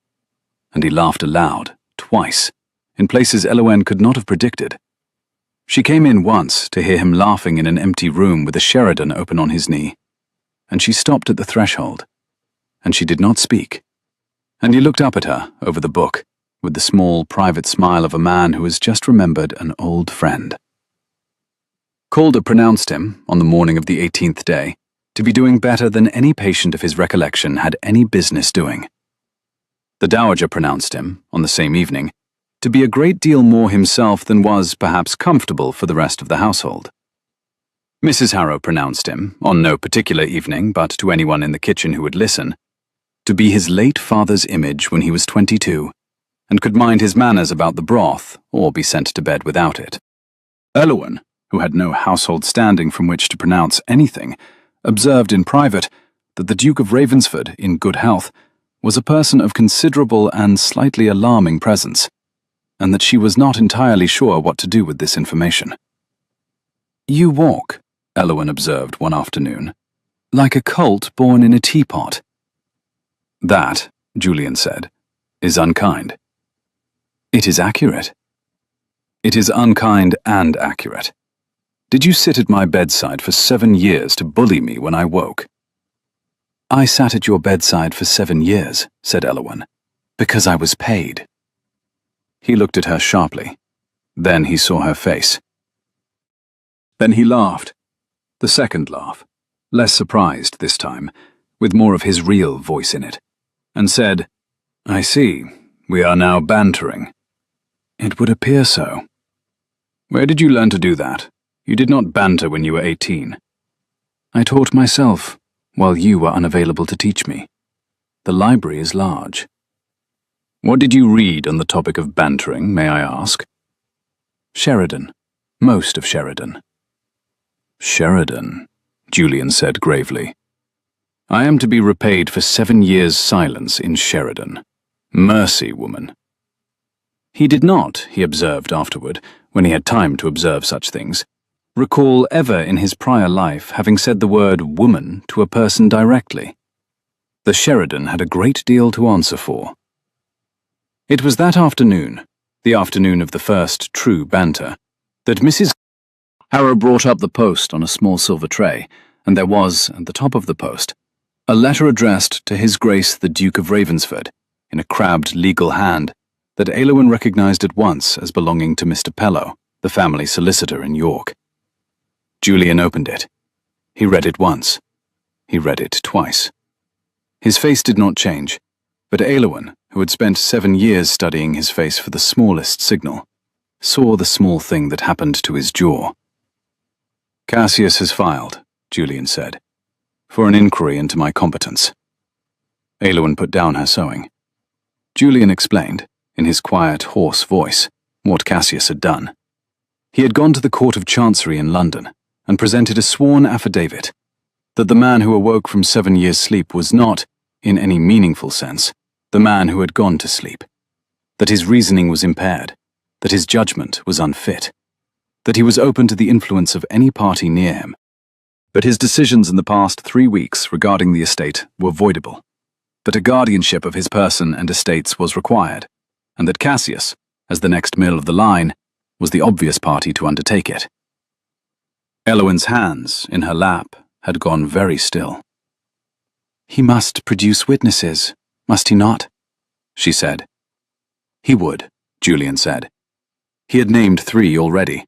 and he laughed aloud, twice, in places Eowyn could not have predicted. She came in once to hear him laughing in an empty room with a Sheridan open on his knee, and she stopped at the threshold, and she did not speak, and he looked up at her over the book with the small private smile of a man who has just remembered an old friend. Calder pronounced him, on the morning of the 18th day, to be doing better than any patient of his recollection had any business doing. The Dowager pronounced him, on the same evening, to be a great deal more himself than was, perhaps, comfortable for the rest of the household. Mrs. Harrow pronounced him, on no particular evening, but to anyone in the kitchen who would listen, to be his late father's image when he was 22, and could mind his manners about the broth, or be sent to bed without it. Eowyn, who had no household standing from which to pronounce anything, observed in private that the Duke of Ravensford, in good health, was a person of considerable and slightly alarming presence, and that she was not entirely sure what to do with this information. "You walk," Eowyn observed one afternoon, "like a colt born in a teapot." "That," Julian said, "is unkind." "It is accurate." "It is unkind and accurate. Did you sit at my bedside for 7 years to bully me when I woke?" "I sat at your bedside for 7 years," said Eowyn, "because I was paid." He looked at her sharply. Then he saw her face. Then he laughed. The second laugh, less surprised this time, with more of his real voice in it, and said, "I see, we are now bantering." "It would appear so." "Where did you learn to do that? You did not banter when you were 18. "I taught myself, while you were unavailable to teach me. The library is large." "What did you read on the topic of bantering, may I ask?" "Sheridan. Most of Sheridan." "Sheridan," Julian said gravely. "I am to be repaid for 7 years' silence in Sheridan. Mercy, woman." He did not, he observed afterward, when he had time to observe such things, recall ever in his prior life having said the word woman to a person directly. The Sheridan had a great deal to answer for. It was that afternoon, the afternoon of the first true banter, that Mrs. Harrow brought up the post on a small silver tray, and there was, at the top of the post, a letter addressed to His Grace the Duke of Ravensford, in a crabbed legal hand that Aylwin recognized at once as belonging to Mr. Pellow, the family solicitor in York. Julian opened it. He read it once. He read it twice. His face did not change, but Aylwin, who had spent 7 years studying his face for the smallest signal, saw the small thing that happened to his jaw. "Cassius has filed," Julian said, "for an inquiry into my competence." Aylwin put down her sewing. Julian explained, in his quiet, hoarse voice, what Cassius had done. He had gone to the Court of Chancery in London and presented a sworn affidavit that the man who awoke from 7 years' sleep was not, in any meaningful sense, the man who had gone to sleep, that his reasoning was impaired, that his judgment was unfit, that he was open to the influence of any party near him, but his decisions in the past 3 weeks regarding the estate were voidable, that a guardianship of his person and estates was required, and that Cassius, as the next mill of the line, was the obvious party to undertake it. Aylwin's hands, in her lap, had gone very still. "He must produce witnesses, must he not?" she said. He would, Julian said. He had named 3 already.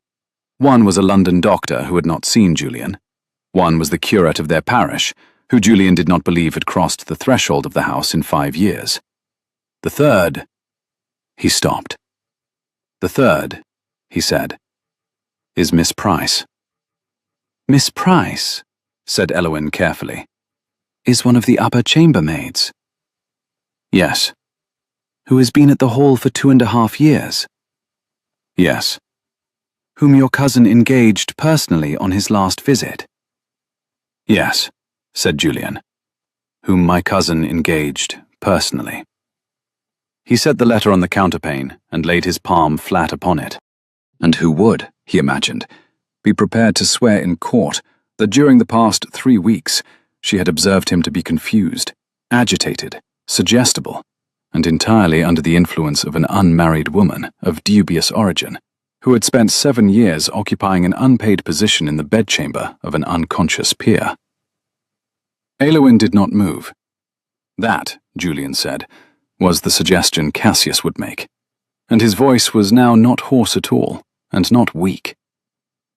One was a London doctor who had not seen Julian. One was the curate of their parish, who Julian did not believe had crossed the threshold of the house in 5 years. The third... He stopped. "The third," he said, "is Miss Price." "Miss Price," said Aylwin carefully, "is one of the upper chambermaids." "Yes." "Who has been at the Hall for 2.5 years?" "Yes." "Whom your cousin engaged personally on his last visit?" "Yes," said Julian. "Whom my cousin engaged personally." He set the letter on the counterpane and laid his palm flat upon it. And who would, he imagined, be prepared to swear in court that during the past 3 weeks she had observed him to be confused, agitated, suggestible, and entirely under the influence of an unmarried woman of dubious origin, who had spent 7 years occupying an unpaid position in the bedchamber of an unconscious peer. Aylwin did not move. That, Julian said, was the suggestion Cassius would make, and his voice was now not hoarse at all, and not weak.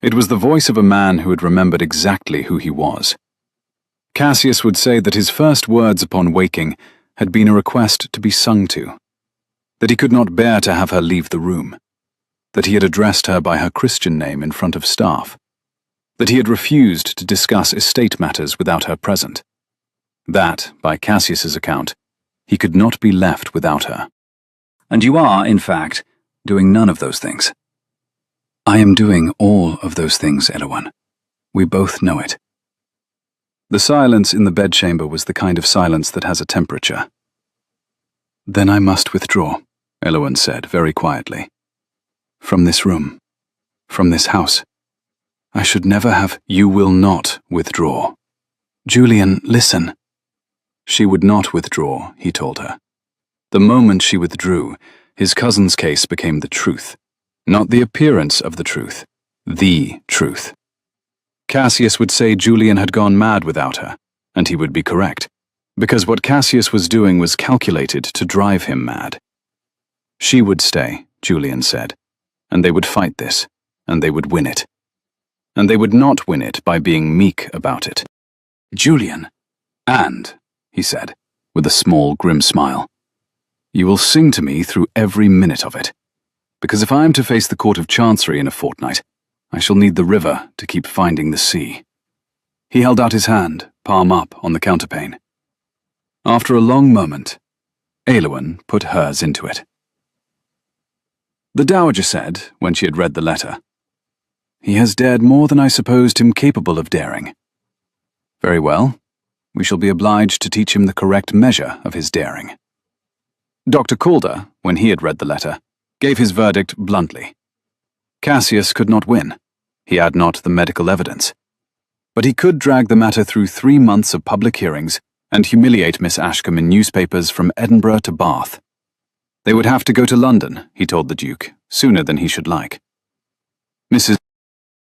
It was the voice of a man who had remembered exactly who he was. Cassius would say that his first words upon waking had been a request to be sung to, that he could not bear to have her leave the room, that he had addressed her by her Christian name in front of staff, that he had refused to discuss estate matters without her present, that, by Cassius's account, he could not be left without her. "And you are, in fact, doing none of those things." "I am doing all of those things, Aylwin. We both know it." The silence in the bedchamber was the kind of silence that has a temperature. "Then I must withdraw," Aylwin said very quietly. "From this room. From this house. I should never have—" "You will not withdraw." "Julian, listen." She would not withdraw, he told her. The moment she withdrew, his cousin's case became the truth. Not the appearance of the truth. The truth. Cassius would say Julian had gone mad without her, and he would be correct, because what Cassius was doing was calculated to drive him mad. She would stay, Julian said, and they would fight this, and they would win it. And they would not win it by being meek about it. "Julian, and," he said, with a small, grim smile, "you will sing to me through every minute of it, because if I am to face the Court of Chancery in a fortnight, I shall need the river to keep finding the sea." He held out his hand, palm up, on the counterpane. After a long moment, Aylwin put hers into it. The Dowager said, when she had read the letter, "He has dared more than I supposed him capable of daring. Very well. We shall be obliged to teach him the correct measure of his daring." Dr. Calder, when he had read the letter, gave his verdict bluntly. Cassius could not win. He had not the medical evidence. But he could drag the matter through 3 months of public hearings and humiliate Miss Ashcombe in newspapers from Edinburgh to Bath. They would have to go to London, he told the Duke, sooner than he should like. Mrs.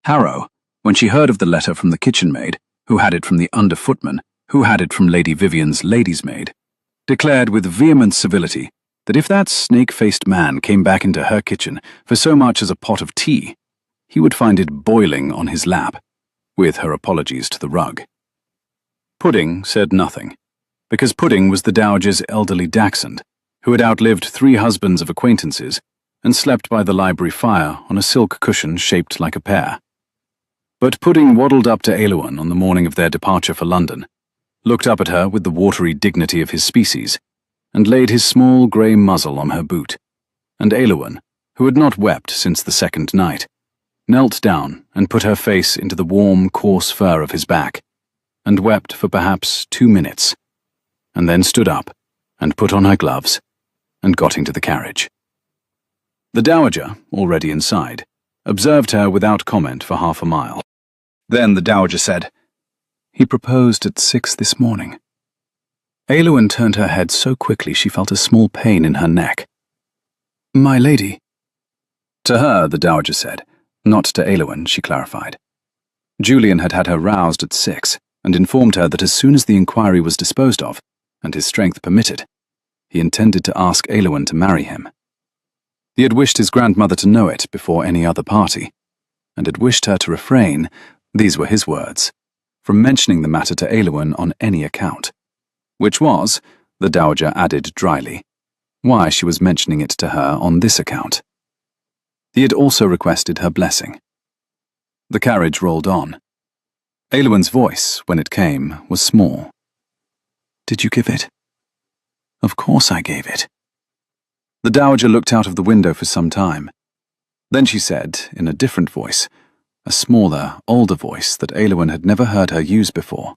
Harrow, when she heard of the letter from the kitchen maid, who had it from the under footman, who had it from Lady Vivian's lady's maid, declared with vehement civility that if that snake-faced man came back into her kitchen for so much as a pot of tea, he would find it boiling on his lap, with her apologies to the rug. Pudding said nothing, because Pudding was the Dowager's elderly dachshund, who had outlived 3 husbands of acquaintances and slept by the library fire on a silk cushion shaped like a pear. But Pudding waddled up to Aylwin on the morning of their departure for London, looked up at her with the watery dignity of his species, and laid his small grey muzzle on her boot, and Aylwin, who had not wept since the second night, knelt down and put her face into the warm, coarse fur of his back, and wept for perhaps 2 minutes, and then stood up and put on her gloves and got into the carriage. The Dowager, already inside, observed her without comment for half a mile. Then the Dowager said, "He proposed at 6 this morning." Aylwin turned her head so quickly she felt a small pain in her neck. "My lady." To her, the Dowager said, not to Aylwin, she clarified. Julian had had her roused at 6 and informed her that as soon as the inquiry was disposed of, and his strength permitted, he intended to ask Aylwin to marry him. He had wished his grandmother to know it before any other party, and had wished her to refrain, these were his words, from mentioning the matter to Aylwin on any account, which was, the Dowager added dryly, why she was mentioning it to her on this account. He had also requested her blessing. The carriage rolled on. Aylwin's voice, when it came, was small. "Did you give it?" "Of course I gave it." The Dowager looked out of the window for some time. Then she said, in a different voice, a smaller, older voice that Aylwin had never heard her use before.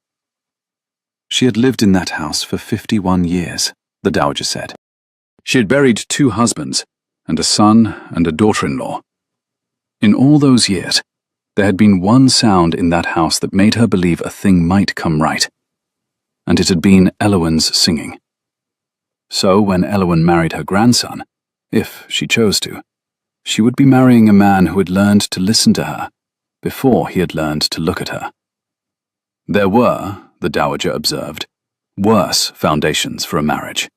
She had lived in that house for 51 years, the Dowager said. She had buried 2 husbands, and a son and a daughter-in-law. In all those years, there had been one sound in that house that made her believe a thing might come right, and it had been Aylwin's singing. So when Aylwin married her grandson, if she chose to, she would be marrying a man who had learned to listen to her before he had learned to look at her. There were, the Dowager observed, worse foundations for a marriage.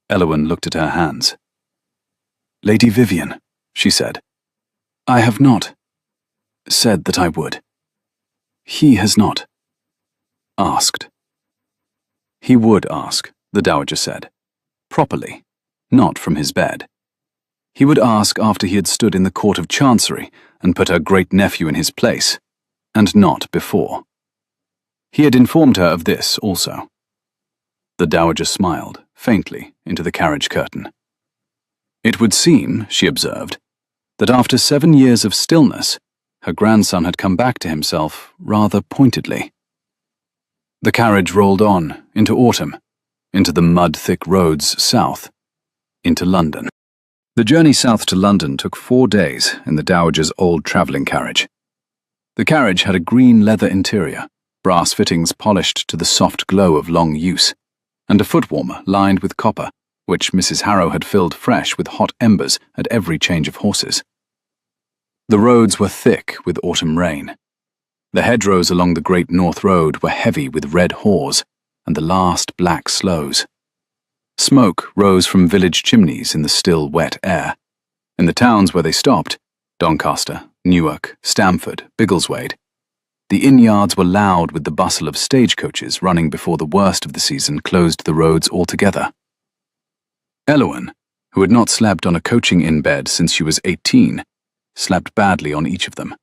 Aylwin looked at her hands. "Lady Vivian," she said, "I have not said that I would. He has not asked." He would ask, the Dowager said, properly, not from his bed. He would ask after he had stood in the Court of Chancery and put her great-nephew in his place, and not before. He had informed her of this also. The Dowager smiled, faintly, into the carriage curtain. It would seem, she observed, that after 7 years of stillness, her grandson had come back to himself rather pointedly. The carriage rolled on, into autumn, into the mud-thick roads south, into London. The journey south to London took 4 days in the Dowager's old travelling carriage. The carriage had a green leather interior, brass fittings polished to the soft glow of long use, and a foot-warmer lined with copper, which Mrs. Harrow had filled fresh with hot embers at every change of horses. The roads were thick with autumn rain. The hedgerows along the Great North Road were heavy with red haws and the last black sloes. Smoke rose from village chimneys in the still, wet air. In the towns where they stopped, Doncaster, Newark, Stamford, Biggleswade, the inn-yards were loud with the bustle of stagecoaches running before the worst of the season closed the roads altogether. Aylwin, who had not slept on a coaching-inn bed since she was 18, slept badly on each of them,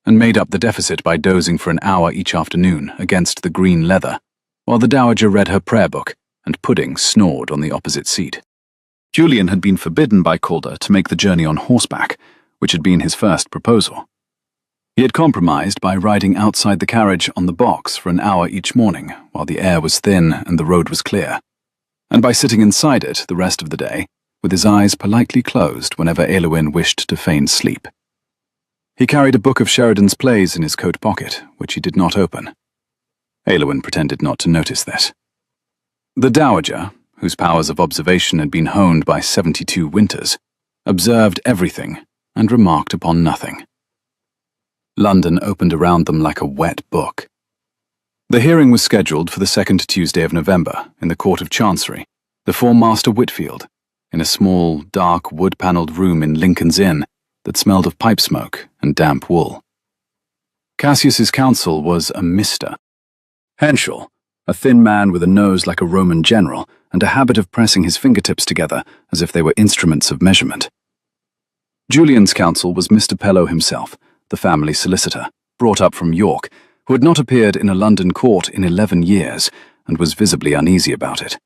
and made up the deficit by dozing for an hour each afternoon against the green leather, while the Dowager read her prayer book and Pudding snored on the opposite seat. Julian had been forbidden by Calder to make the journey on horseback, which had been his first proposal. He had compromised by riding outside the carriage on the box for an hour each morning while the air was thin and the road was clear, and by sitting inside it the rest of the day, with his eyes politely closed whenever Aylwin wished to feign sleep. He carried a book of Sheridan's plays in his coat pocket, which he did not open. Aylwin pretended not to notice this. The Dowager, whose powers of observation had been honed by 72 winters, observed everything and remarked upon nothing. London opened around them like a wet book. The hearing was scheduled for the second Tuesday of November in the Court of Chancery, before Master Whitfield, in a small, dark, wood-panelled room in Lincoln's Inn that smelled of pipe smoke and damp wool. Cassius's counsel was a Mr. Henschel, a thin man with a nose like a Roman general and a habit of pressing his fingertips together as if they were instruments of measurement. Julian's counsel was Mr. Pellow himself, the family solicitor, brought up from York, who had not appeared in a London court in 11 years and was visibly uneasy about it.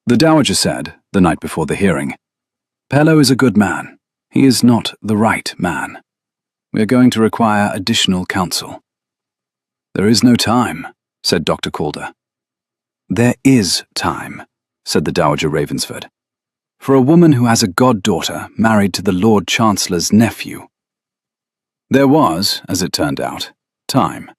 The Dowager said, the night before the hearing, "Pellow is a good man. He is not the right man. We are going to require additional counsel." "There is no time," said Dr. Calder. "There is time," said the Dowager Ravensford, "for a woman who has a goddaughter married to the Lord Chancellor's nephew." There was, as it turned out, time.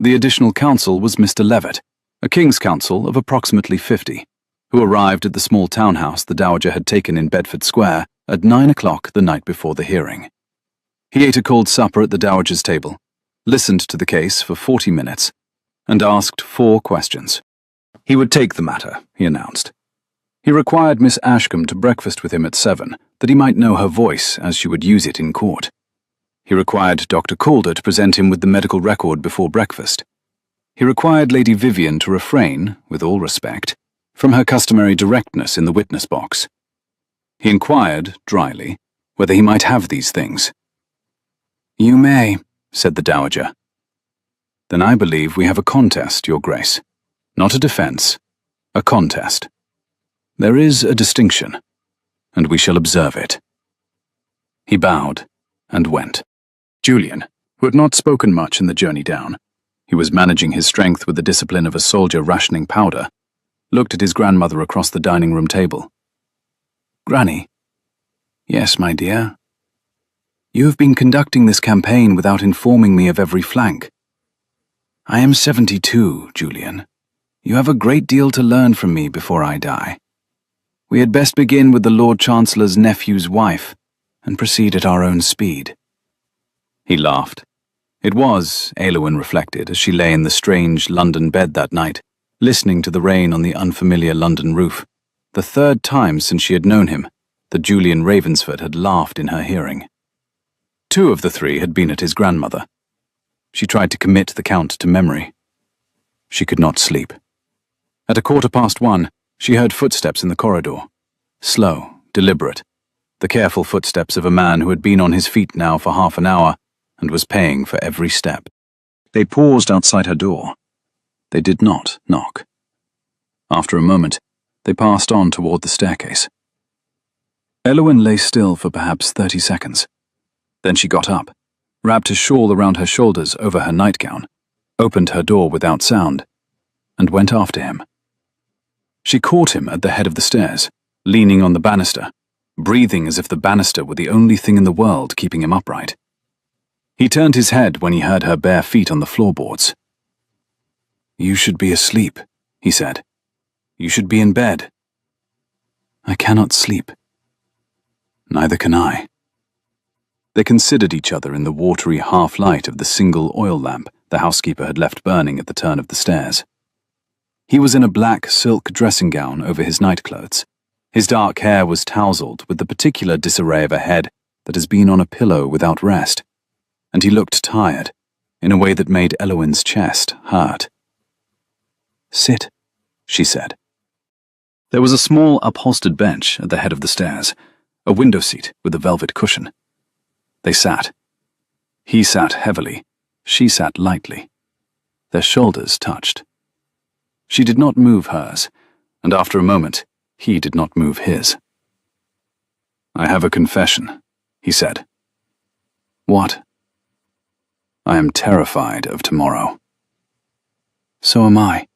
The additional counsel was Mr. Levitt, a King's Counsel of approximately 50, who arrived at the small townhouse the Dowager had taken in Bedford Square at 9 o'clock the night before the hearing. He ate a cold supper at the Dowager's table, listened to the case for 40 minutes, and asked 4 questions. He would take the matter, he announced. He required Miss Ashcombe to breakfast with him at 7, that he might know her voice as she would use it in court. He required Dr. Calder to present him with the medical record before breakfast. He required Lady Vivian to refrain, with all respect, from her customary directness in the witness box. He inquired, dryly, whether he might have these things. "You may," said the Dowager. "Then I believe we have a contest, Your Grace. Not a defence, a contest. There is a distinction, and we shall observe it." He bowed and went. Julian, who had not spoken much in the journey down, he was managing his strength with the discipline of a soldier rationing powder, looked at his grandmother across the dining-room table. "Granny." "Yes, my dear." "You have been conducting this campaign without informing me of every flank." "I am 72, Julian. You have a great deal to learn from me before I die. We had best begin with the Lord Chancellor's nephew's wife, and proceed at our own speed." He laughed. It was, Aylwin reflected, as she lay in the strange London bed that night, listening to the rain on the unfamiliar London roof, the 3rd time since she had known him that Julian Ravensford had laughed in her hearing. 2 of the 3 had been at his grandmother. She tried to commit the count to memory. She could not sleep. At 1:15, she heard footsteps in the corridor. Slow, deliberate, the careful footsteps of a man who had been on his feet now for half an hour and was paying for every step. They paused outside her door. They did not knock. After a moment, they passed on toward the staircase. Aylwin lay still for perhaps 30 seconds. Then she got up, wrapped a shawl around her shoulders over her nightgown, opened her door without sound, and went after him. She caught him at the head of the stairs, leaning on the banister, breathing as if the banister were the only thing in the world keeping him upright. He turned his head when he heard her bare feet on the floorboards. "You should be asleep," he said. "You should be in bed." "I cannot sleep." "Neither can I." They considered each other in the watery half-light of the single oil lamp the housekeeper had left burning at the turn of the stairs. He was in a black silk dressing gown over his nightclothes. His dark hair was tousled with the particular disarray of a head that has been on a pillow without rest, and he looked tired, in a way that made Aylwin's chest hurt. "Sit," she said. There was a small upholstered bench at the head of the stairs, a window seat with a velvet cushion. They sat. He sat heavily, she sat lightly. Their shoulders touched. She did not move hers, and after a moment, he did not move his. "I have a confession," he said. "What?" "I am terrified of tomorrow." "So am I."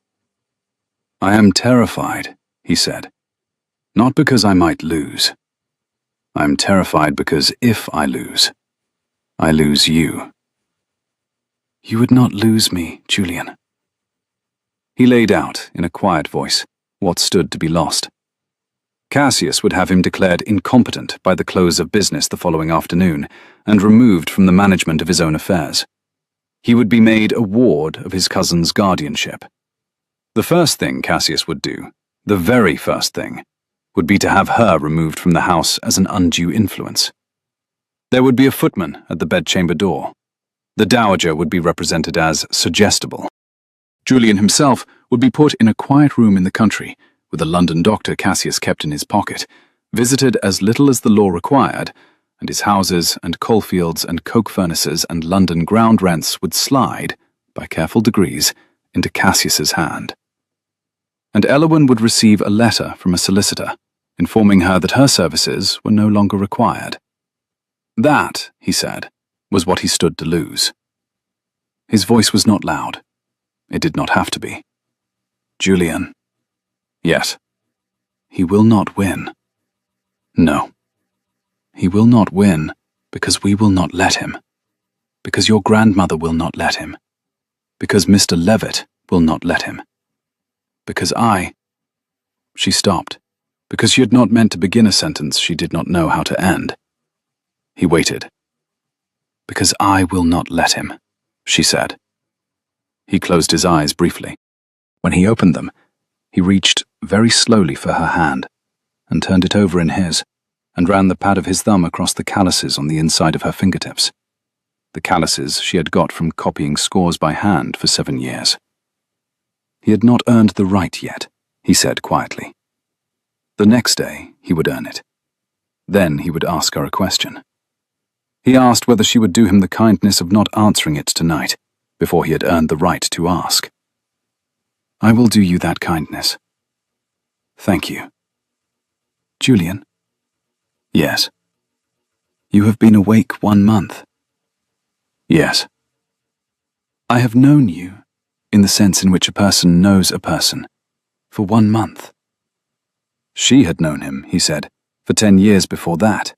"I am terrified," he said. "Not because I might lose. I am terrified because if I lose you." "You would not lose me, Julian." He laid out, in a quiet voice, what stood to be lost. Cassius would have him declared incompetent by the close of business the following afternoon and removed from the management of his own affairs. He would be made a ward of his cousin's guardianship. The first thing Cassius would do, the very first thing, would be to have her removed from the house as an undue influence. There would be a footman at the bedchamber door. The dowager would be represented as suggestible. Julian himself would be put in a quiet room in the country, with a London doctor Cassius kept in his pocket, visited as little as the law required, and his houses and coalfields and coke furnaces and London ground rents would slide, by careful degrees, into Cassius's hand. And Elowen would receive a letter from a solicitor, informing her that her services were no longer required. That, he said, was what he stood to lose. His voice was not loud. It did not have to be. Julian. Yes. He will not win. No. He will not win because we will not let him. Because your grandmother will not let him. Because Mr. Levitt will not let him. Because I... She stopped, because she had not meant to begin a sentence she did not know how to end. He waited. Because I will not let him, she said. He closed his eyes briefly. When he opened them, he reached very slowly for her hand, and turned it over in his, and ran the pad of his thumb across the calluses on the inside of her fingertips. The calluses she had got from copying scores by hand for 7 years. He had not earned the right yet, he said quietly. The next day he would earn it. Then he would ask her a question. He asked whether she would do him the kindness of not answering it tonight, before he had earned the right to ask. I will do you that kindness. Thank you. Julian? Yes. You have been awake 1 month. Yes. I have known you, in the sense in which a person knows a person, for 1 month. She had known him, he said, for 10 years before that.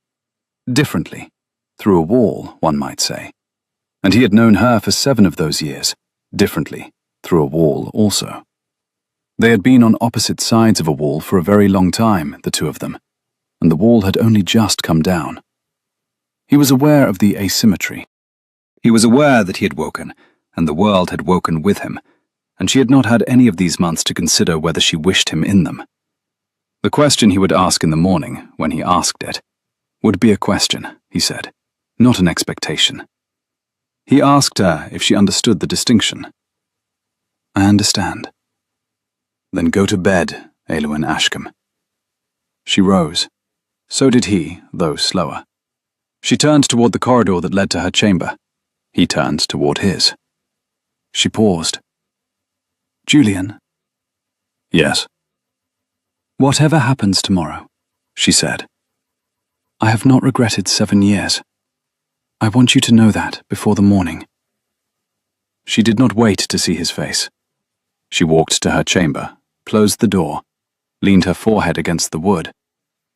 Differently, through a wall, one might say. And he had known her for 7 of those years, differently, through a wall also. They had been on opposite sides of a wall for a very long time, the two of them, and the wall had only just come down. He was aware of the asymmetry. He was aware that he had woken, and the world had woken with him, and she had not had any of these months to consider whether she wished him in them. The question he would ask in the morning, when he asked it, would be a question, he said, not an expectation. He asked her if she understood the distinction. I understand. Then go to bed, Elowen Ashcombe. She rose. So did he, though slower. She turned toward the corridor that led to her chamber. He turned toward his. She paused. Julian? Yes. Whatever happens tomorrow, she said, I have not regretted 7 years. I want you to know that before the morning. She did not wait to see his face. She walked to her chamber, closed the door, leaned her forehead against the wood,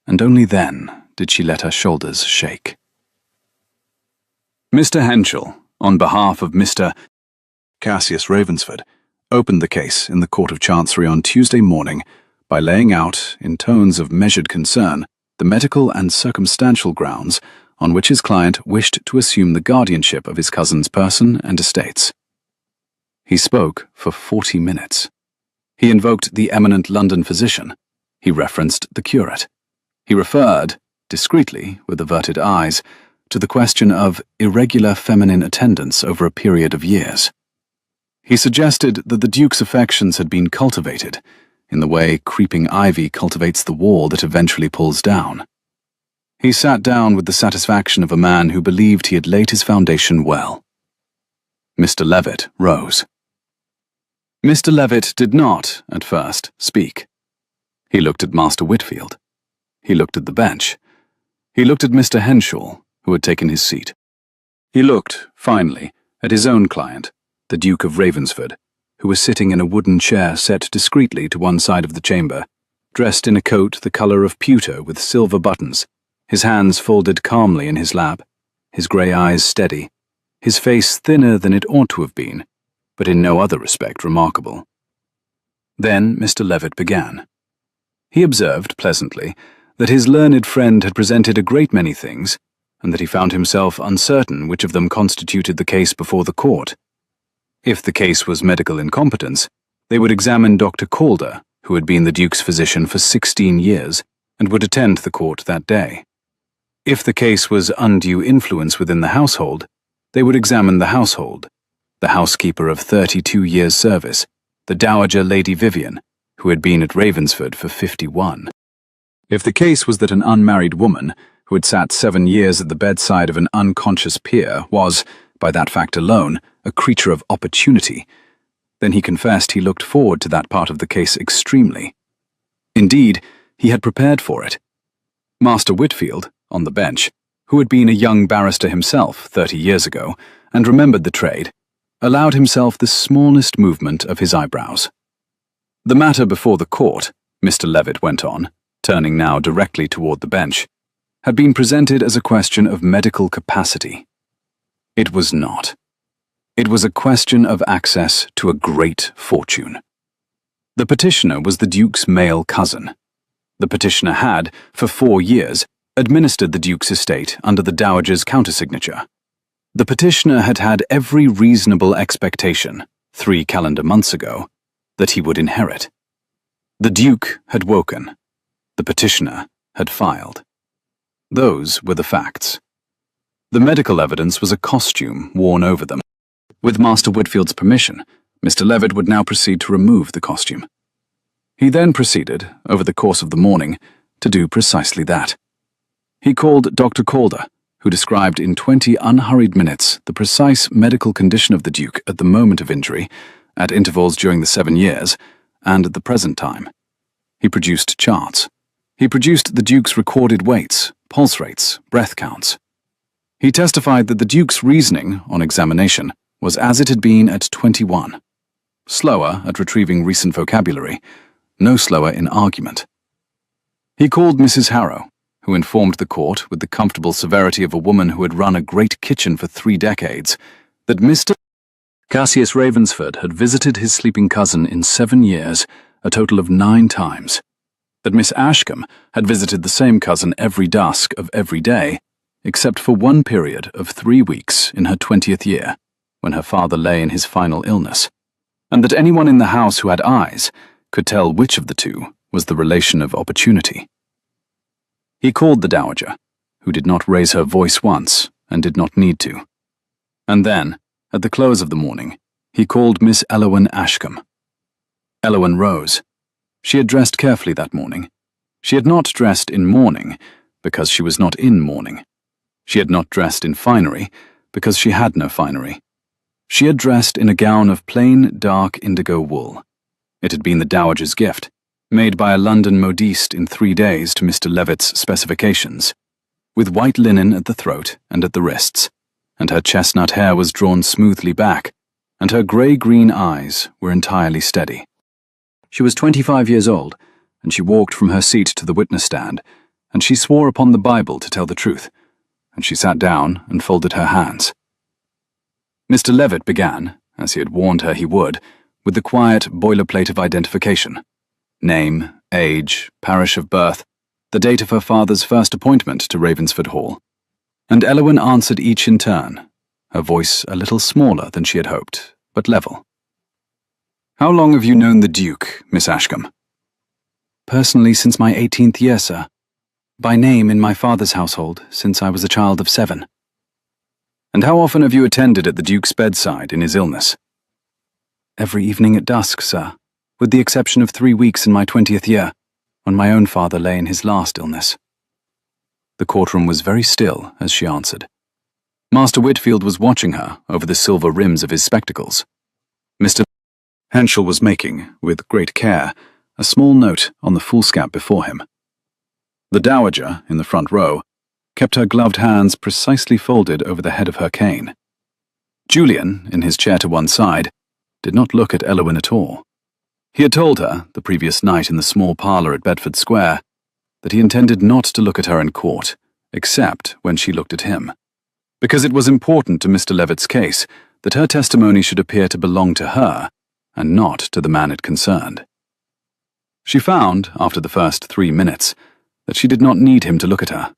and only then did she let her shoulders shake. Mr. Henschel, on behalf of Mr. Cassius Ravensford, opened the case in the Court of Chancery on Tuesday morning by laying out, in tones of measured concern, the medical and circumstantial grounds on which his client wished to assume the guardianship of his cousin's person and estates. He spoke for 40 minutes. He invoked the eminent London physician. He referenced the curate. He referred, discreetly, with averted eyes, to the question of irregular feminine attendance over a period of years. He suggested that the Duke's affections had been cultivated, in the way creeping ivy cultivates the wall that eventually pulls down. He sat down with the satisfaction of a man who believed he had laid his foundation well. Mr. Levitt rose. Mr. Levitt did not, at first, speak. He looked at Master Whitfield. He looked at the bench. He looked at Mr. Henschel, who had taken his seat. He looked, finally, at his own client, the Duke of Ravensford, who was sitting in a wooden chair set discreetly to one side of the chamber, dressed in a coat the colour of pewter with silver buttons, his hands folded calmly in his lap, his grey eyes steady, his face thinner than it ought to have been, but in no other respect remarkable. Then Mr. Levitt began, He observed, pleasantly, that his learned friend had presented a great many things, and that he found himself uncertain which of them constituted the case before the court. If the case was medical incompetence, they would examine Dr. Calder, who had been the Duke's physician for 16 years, and would attend the court that day. If the case was undue influence within the household, they would examine the household, the housekeeper of 32 years' service, the Dowager Lady Vivian, who had been at Ravensford for 51. If the case was that an unmarried woman, who had sat 7 years at the bedside of an unconscious peer, was, by that fact alone, a creature of opportunity, then he confessed he looked forward to that part of the case extremely. Indeed, he had prepared for it. Master Whitfield, on the bench, who had been a young barrister himself 30 years ago, and remembered the trade, allowed himself the smallest movement of his eyebrows. The matter before the court, Mr. Levitt went on, turning now directly toward the bench, had been presented as a question of medical capacity. It was not. It was a question of access to a great fortune. The petitioner was the Duke's male cousin. The petitioner had, for 4 years, administered the Duke's estate under the Dowager's countersignature. The petitioner had had every reasonable expectation, 3 calendar months ago, that he would inherit. The Duke had woken. The petitioner had filed. Those were the facts. The medical evidence was a costume worn over them. With Master Whitfield's permission, Mr. Levitt would now proceed to remove the costume. He then proceeded, over the course of the morning, to do precisely that. He called Dr. Calder, who described in 20 unhurried minutes the precise medical condition of the Duke at the moment of injury, at intervals during the 7 years, and at the present time. He produced charts. He produced the Duke's recorded weights, pulse rates, breath counts. He testified that the Duke's reasoning, on examination, was as it had been at 21. Slower at retrieving recent vocabulary, no slower in argument. He called Mrs. Harrow, who informed the court, with the comfortable severity of a woman who had run a great kitchen for 3 decades, that Mr. Cassius Ravensford had visited his sleeping cousin in 7 years, a total of 9 times, that Miss Ashcombe had visited the same cousin every dusk of every day, except for one period of 3 weeks in her 20th year, when her father lay in his final illness, and that anyone in the house who had eyes could tell which of the two was the relation of opportunity. He called the Dowager, who did not raise her voice once and did not need to. And then, at the close of the morning, he called Miss Elowen Ashcombe. Elowen rose. She had dressed carefully that morning. She had not dressed in mourning, because she was not in mourning. She had not dressed in finery, because she had no finery. She had dressed in a gown of plain, dark indigo wool. It had been the Dowager's gift, made by a London modiste in 3 days to Mr. Levitt's specifications, with white linen at the throat and at the wrists, and her chestnut hair was drawn smoothly back, and her grey-green eyes were entirely steady. She was 25 years old, and she walked from her seat to the witness stand, and she swore upon the Bible to tell the truth, and she sat down and folded her hands. Mr. Levitt began, as he had warned her he would, with the quiet boilerplate of identification. Name, age, parish of birth, the date of her father's first appointment to Ravensford Hall, and Elowen answered each in turn, her voice a little smaller than she had hoped, but level. "How long have you known the Duke, Miss Ashcombe?" "Personally since my 18th year, sir. By name in my father's household, since I was a child of 7. "And how often have you attended at the Duke's bedside in his illness?" "Every evening at dusk, sir, with the exception of 3 weeks in my 20th year, when my own father lay in his last illness." The courtroom was very still as she answered. Master Whitfield was watching her over the silver rims of his spectacles. Mr. Henschel was making, with great care, a small note on the foolscap before him. The Dowager, in the front row, kept her gloved hands precisely folded over the head of her cane. Julian, in his chair to one side, did not look at Elowen at all. He had told her, the previous night in the small parlour at Bedford Square, that he intended not to look at her in court, except when she looked at him, because it was important to Mr. Levitt's case that her testimony should appear to belong to her, and not to the man it concerned. She found, after the first 3 minutes, that she did not need him to look at her.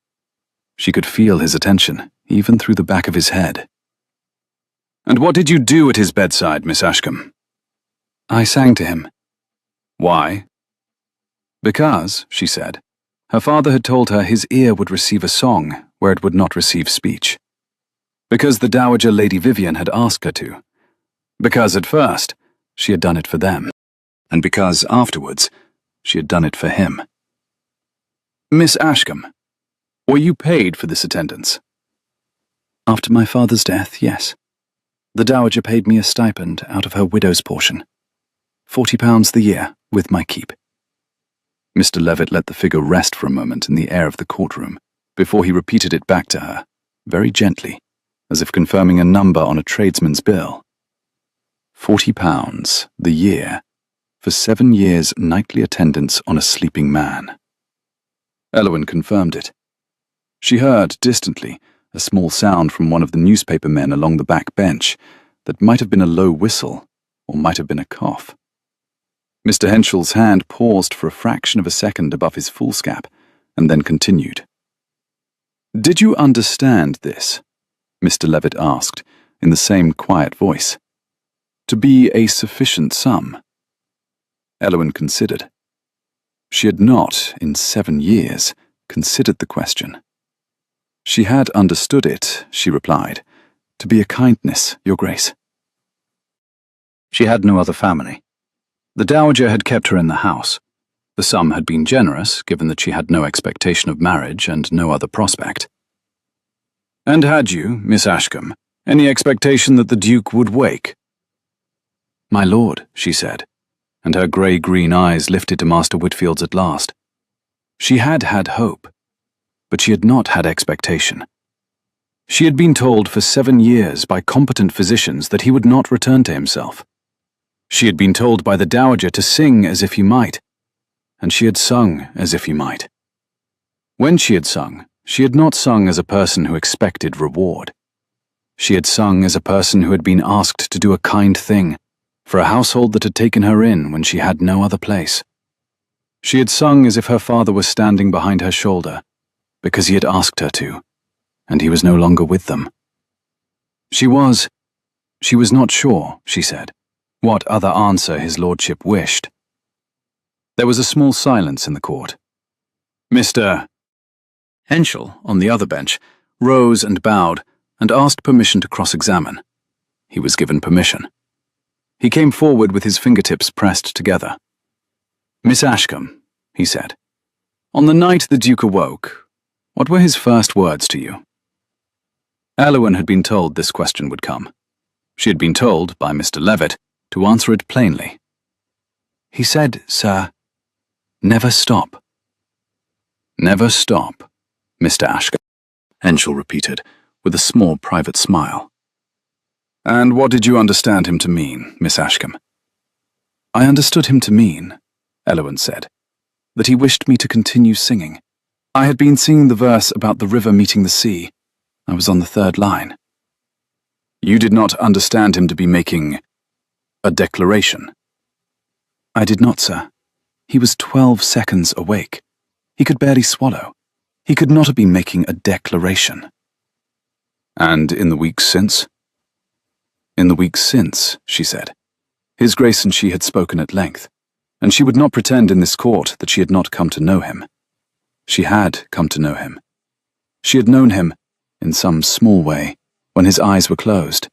She could feel his attention, even through the back of his head. "And what did you do at his bedside, Miss Ashcombe?" "I sang to him." "Why?" "Because," she said, her father had told her his ear would receive a song where it would not receive speech. Because the Dowager Lady Vivian had asked her to. Because at first, she had done it for them. And because afterwards, she had done it for him. "Miss Ashcombe, were you paid for this attendance?" "After my father's death, yes. The Dowager paid me a stipend out of her widow's portion. £40 the year, with my keep." Mr. Levitt let the figure rest for a moment in the air of the courtroom, before he repeated it back to her, very gently, as if confirming a number on a tradesman's bill. £40 the year, for 7 years' nightly attendance on a sleeping man. Elwyn confirmed it. She heard, distantly, a small sound from one of the newspaper men along the back bench that might have been a low whistle, or might have been a cough. Mr. Henschel's hand paused for a fraction of a second above his foolscap, and then continued. "Did you understand this?" Mr. Levitt asked, in the same quiet voice. "To be a sufficient sum?" Elwyn considered. She had not, in 7 years, considered the question. She had understood it, she replied, to be a kindness, Your Grace. She had no other family. The Dowager had kept her in the house. The sum had been generous, given that she had no expectation of marriage and no other prospect. "And had you, Miss Ashcombe, any expectation that the Duke would wake?" "My lord," she said, and her grey-green eyes lifted to Master Whitfield's at last. She had had hope, but she had not had expectation. She had been told for 7 years by competent physicians that he would not return to himself. She had been told by the Dowager to sing as if he might, and she had sung as if he might. When she had not sung as a person who expected reward. She had sung as a person who had been asked to do a kind thing, for a household that had taken her in when she had no other place. She had sung as if her father was standing behind her shoulder, because he had asked her to, and he was no longer with them. She was not sure, she said, what other answer his lordship wished. There was a small silence in the court. Mr. Henschel, on the other bench, rose and bowed and asked permission to cross-examine. He was given permission. He came forward with his fingertips pressed together. "Miss Ashcombe," he said, "on the night the Duke awoke, what were his first words to you?" Elwyn had been told this question would come. She had been told, by Mr. Levitt, to answer it plainly. "He said, sir, never stop." "Never stop, Mr. Ashcombe," Henschel repeated, with a small private smile. "And what did you understand him to mean, Miss Ashcombe?" "I understood him to mean," Elwyn said, "that he wished me to continue singing. I had been singing the verse about the river meeting the sea. I was on the 3rd line." "You did not understand him to be making a declaration?" "I did not, sir. He was 12 seconds awake. He could barely swallow. He could not have been making a declaration." "And in the weeks since?" "In the weeks since," she said, His Grace and she had spoken at length, and she would not pretend in this court that she had not come to know him. She had come to know him. She had known him, in some small way, when his eyes were closed.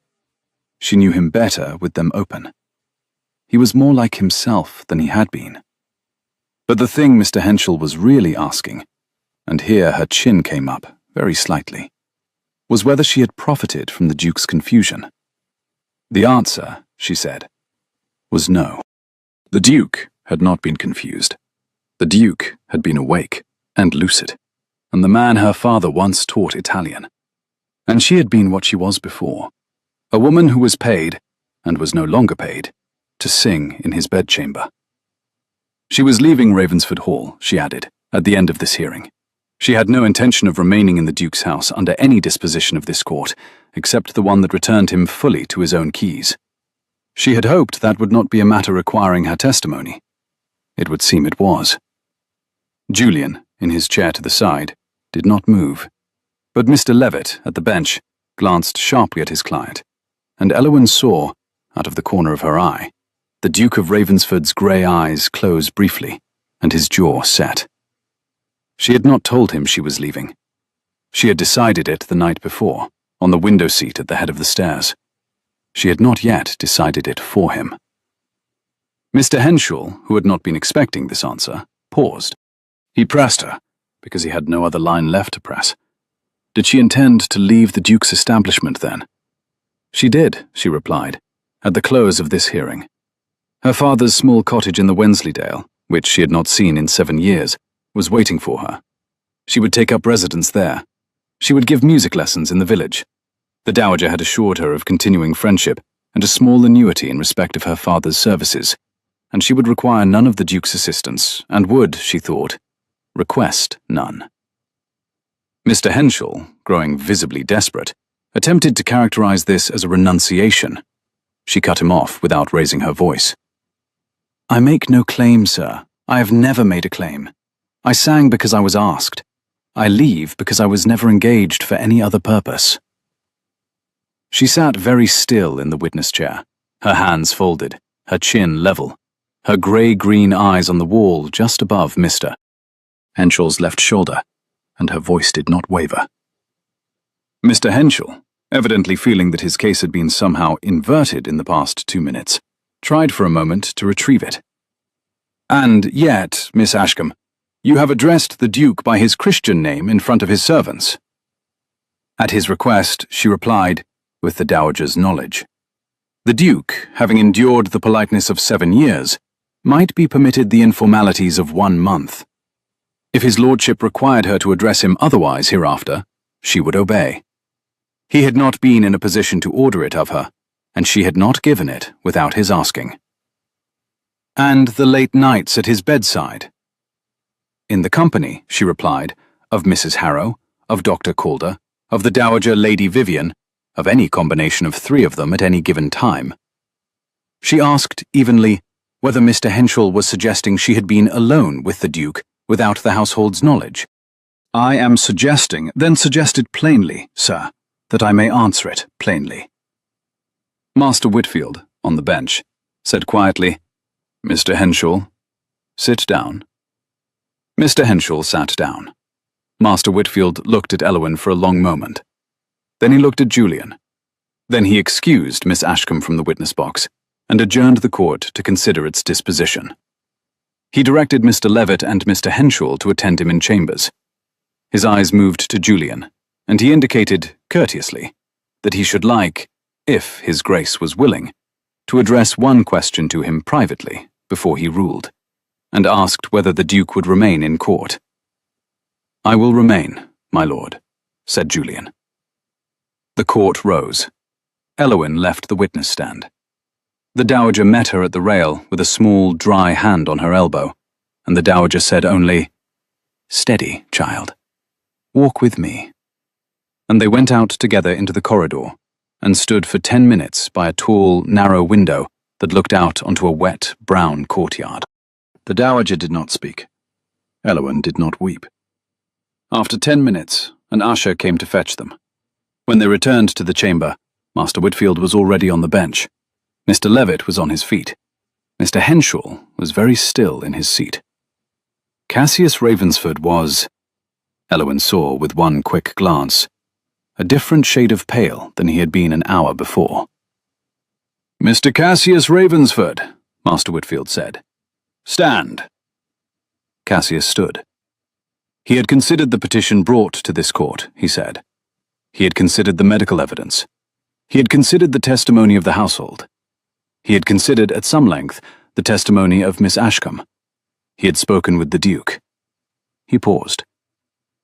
She knew him better with them open. He was more like himself than he had been. But the thing Mr. Henschel was really asking, and here her chin came up, very slightly, was whether she had profited from the Duke's confusion. The answer, she said, was no. The Duke had not been confused. The Duke had been awake and lucid, and the man her father once taught Italian. And she had been what she was before, a woman who was paid, and was no longer paid, to sing in his bedchamber. She was leaving Ravensford Hall, she added, at the end of this hearing. She had no intention of remaining in the Duke's house under any disposition of this court, except the one that returned him fully to his own keys. She had hoped that would not be a matter requiring her testimony. It would seem it was. Julian, in his chair to the side, did not move. But Mr. Levitt, at the bench, glanced sharply at his client, and Elowen saw, out of the corner of her eye, the Duke of Ravensford's grey eyes close briefly, and his jaw set. She had not told him she was leaving. She had decided it the night before, on the window seat at the head of the stairs. She had not yet decided it for him. Mr. Henshall, who had not been expecting this answer, paused. He pressed her, because he had no other line left to press. Did she intend to leave the Duke's establishment then? She did, she replied, at the close of this hearing. Her father's small cottage in the Wensleydale, which she had not seen in 7 years, was waiting for her. She would take up residence there. She would give music lessons in the village. The Dowager had assured her of continuing friendship and a small annuity in respect of her father's services, and she would require none of the Duke's assistance, and would, she thought, request none. Mr. Henshall, growing visibly desperate, attempted to characterize this as a renunciation. She cut him off without raising her voice. I make no claim, sir. I have never made a claim. I sang because I was asked. I leave because I was never engaged for any other purpose. She sat very still in the witness chair, her hands folded, her chin level, her grey-green eyes on the wall just above Mr. Henshall's left shoulder, and her voice did not waver. Mr. Henshall, evidently feeling that his case had been somehow inverted in the past 2 minutes, tried for a moment to retrieve it. And yet, Miss Ashcombe, you have addressed the Duke by his Christian name in front of his servants. At his request, she replied, with the Dowager's knowledge. The Duke, having endured the politeness of 7 years, might be permitted the informalities of 1 month. If his lordship required her to address him otherwise hereafter, she would obey. He had not been in a position to order it of her, and she had not given it without his asking. And the late nights at his bedside? In the company, she replied, of Mrs. Harrow, of Dr. Calder, of the Dowager Lady Vivian, of any combination of 3 of them at any given time. She asked evenly whether Mr. Henshall was suggesting she had been alone with the Duke without the household's knowledge. I am suggesting, then suggest it plainly, sir, that I may answer it plainly. Master Whitfield, on the bench, said quietly, Mr. Henshall, sit down. Mr. Henshall sat down. Master Whitfield looked at Elowen for a long moment. Then he looked at Julian. Then he excused Miss Ashcombe from the witness box and adjourned the court to consider its disposition. He directed Mr. Levitt and Mr. Henshall to attend him in chambers. His eyes moved to Julian, and he indicated, courteously, that he should like, if his grace was willing, to address one question to him privately before he ruled, and asked whether the Duke would remain in court. I will remain, my lord, said Julian. The court rose. Elowen left the witness stand. The Dowager met her at the rail with a small, dry hand on her elbow, and the Dowager said only, Steady, child. Walk with me. And they went out together into the corridor, and stood for 10 minutes by a tall, narrow window that looked out onto a wet, brown courtyard. The Dowager did not speak. Elowen did not weep. After 10 minutes, an usher came to fetch them. When they returned to the chamber, Master Whitfield was already on the bench. Mr. Levitt was on his feet. Mr. Henshall was very still in his seat. Cassius Ravensford was, Elowen saw with one quick glance, a different shade of pale than he had been an hour before. Mr. Cassius Ravensford, Master Whitfield said. Stand. Cassius stood. He had considered the petition brought to this court, he said. He had considered the medical evidence. He had considered the testimony of the household. He had considered at some length the testimony of Miss Ashcombe. He had spoken with the Duke. He paused.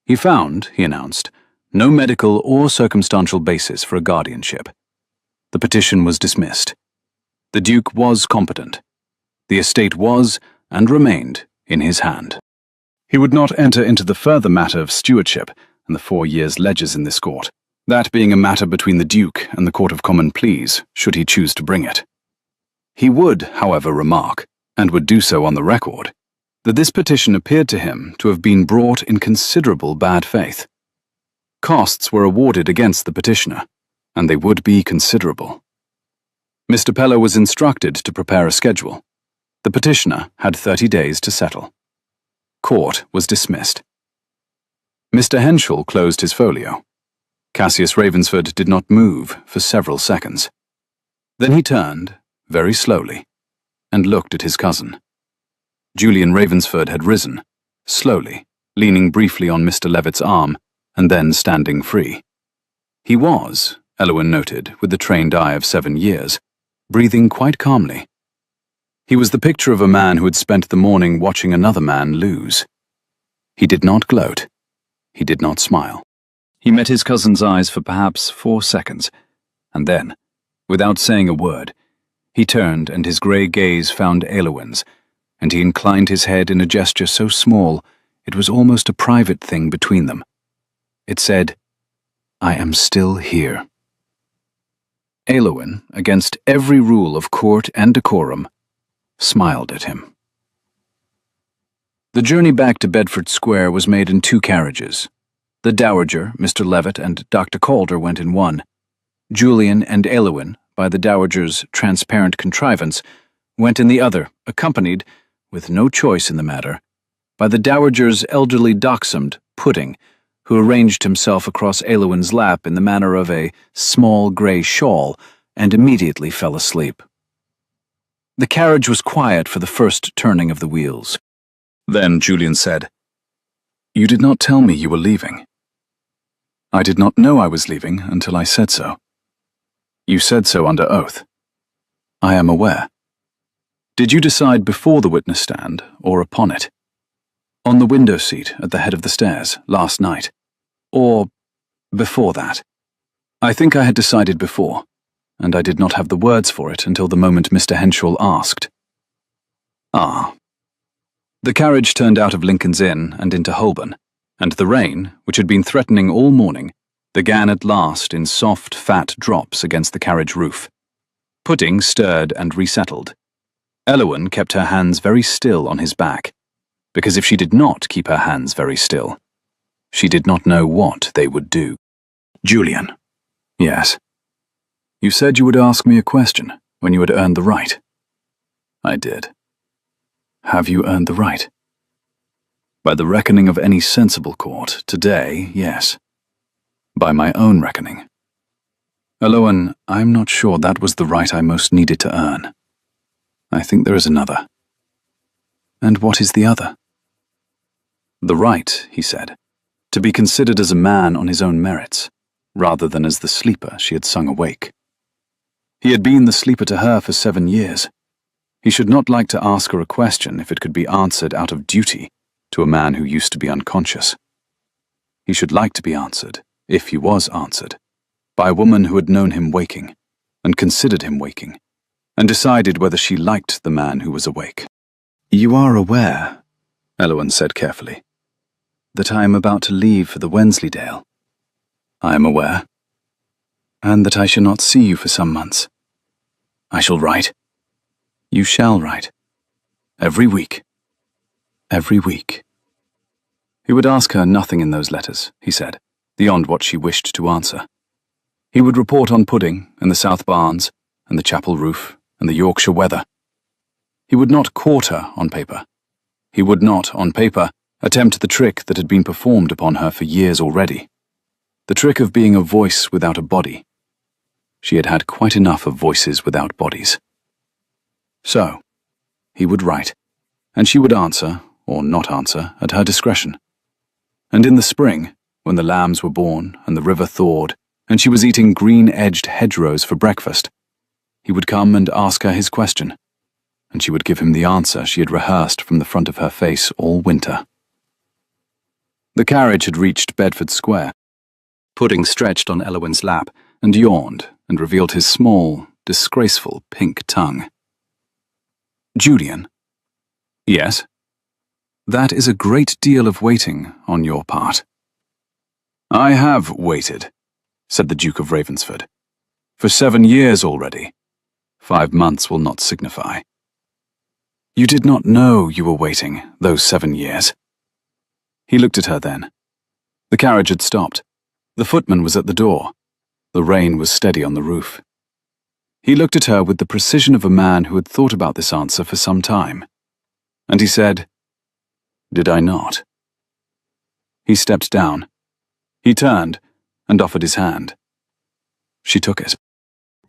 He found, he announced, no medical or circumstantial basis for a guardianship. The petition was dismissed. The Duke was competent. The estate was, and remained, in his hand. He would not enter into the further matter of stewardship and the 4 years' ledgers in this court, that being a matter between the Duke and the Court of Common Pleas, should he choose to bring it. He would, however, remark, and would do so on the record, that this petition appeared to him to have been brought in considerable bad faith. Costs were awarded against the petitioner, and they would be considerable. Mr. Peller was instructed to prepare a schedule. The petitioner had 30 days to settle. Court was dismissed. Mr. Henschel closed his folio. Cassius Ravensford did not move for several seconds. Then he turned, very slowly, and looked at his cousin. Julian Ravensford had risen, slowly, leaning briefly on Mr. Levitt's arm, and then standing free. He was, Elowyn noted with the trained eye of 7 years, breathing quite calmly. He was the picture of a man who had spent the morning watching another man lose. He did not gloat. He did not smile. He met his cousin's eyes for perhaps 4 seconds, and then, without saying a word, he turned and his grey gaze found Elowyn's, and he inclined his head in a gesture so small it was almost a private thing between them. It said, "I am still here." Elowyn, against every rule of court and decorum, smiled at him. The journey back to Bedford Square was made in 2 carriages. The Dowager, Mr. Levitt, and Dr. Calder went in one. Julian and Elowyn, by the Dowager's transparent contrivance, went in the other, accompanied, with no choice in the matter, by the Dowager's elderly dachshund, Pudding, who arranged himself across Elowyn's lap in the manner of a small grey shawl and immediately fell asleep. The carriage was quiet for the first turning of the wheels. Then Julian said, "You did not tell me you were leaving." "I did not know I was leaving until I said so." "You said so under oath." "I am aware." "Did you decide before the witness stand or upon it?" "On the window seat at the head of the stairs last night. Or before that." "I think I had decided before, and I did not have the words for it until the moment Mr. Henschel asked." "Ah." The carriage turned out of Lincoln's Inn and into Holborn, and the rain, which had been threatening all morning, began at last in soft, fat drops against the carriage roof. Pudding stirred and resettled. Elowyn kept her hands very still on his back, because if she did not keep her hands very still, she did not know what they would do. "Julian." "Yes." "You said you would ask me a question when you had earned the right." "I did." "Have you earned the right?" "By the reckoning of any sensible court, today, yes. By my own reckoning. Elowyn, I'm not sure that was the right I most needed to earn. I think there is another." "And what is the other?" "The right," he said, "to be considered as a man on his own merits, rather than as the sleeper she had sung awake. He had been the sleeper to her for 7 years. He should not like to ask her a question if it could be answered out of duty to a man who used to be unconscious. He should like to be answered, if he was answered, by a woman who had known him waking, and considered him waking, and decided whether she liked the man who was awake." "You are aware," Elowyn said carefully, "that I am about to leave for the Wensleydale." "I am aware." "And that I shall not see you for some months." "I shall write." "You shall write." "Every week." "Every week." He would ask her nothing in those letters, he said, beyond what she wished to answer. He would report on Pudding, and the South Barns, and the chapel roof, and the Yorkshire weather. He would not court her on paper. He would not, on paper, attempt the trick that had been performed upon her for years already. The trick of being a voice without a body. She had had quite enough of voices without bodies. So, he would write, and she would answer, or not answer, at her discretion. And in the spring, when the lambs were born and the river thawed, and she was eating green-edged hedgerows for breakfast, he would come and ask her his question, and she would give him the answer she had rehearsed from the front of her face all winter. The carriage had reached Bedford Square. Pudding stretched on Elowyn's lap and yawned and revealed his small, disgraceful pink tongue. "Julian." "Yes?" "That is a great deal of waiting on your part." "I have waited," said the Duke of Ravensford, "for 7 years already. 5 months will not signify." You did not know you were waiting those 7 years. He looked at her then. The carriage had stopped. The footman was at the door. The rain was steady on the roof. He looked at her with the precision of a man who had thought about this answer for some time. And he said, "Did I not?" He stepped down. He turned and offered his hand. She took it.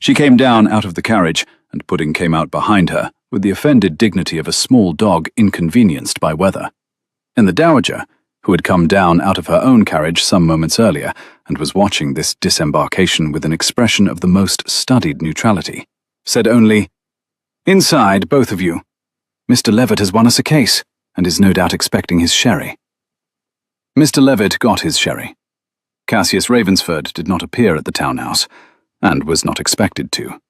She came down out of the carriage, and Pudding came out behind her with the offended dignity of a small dog inconvenienced by weather. And the Dowager, who had come down out of her own carriage some moments earlier and was watching this disembarkation with an expression of the most studied neutrality, said only, "Inside, both of you. Mr. Levitt has won us a case, and is no doubt expecting his sherry." Mr. Levitt got his sherry. Cassius Ravensford did not appear at the townhouse, and was not expected to.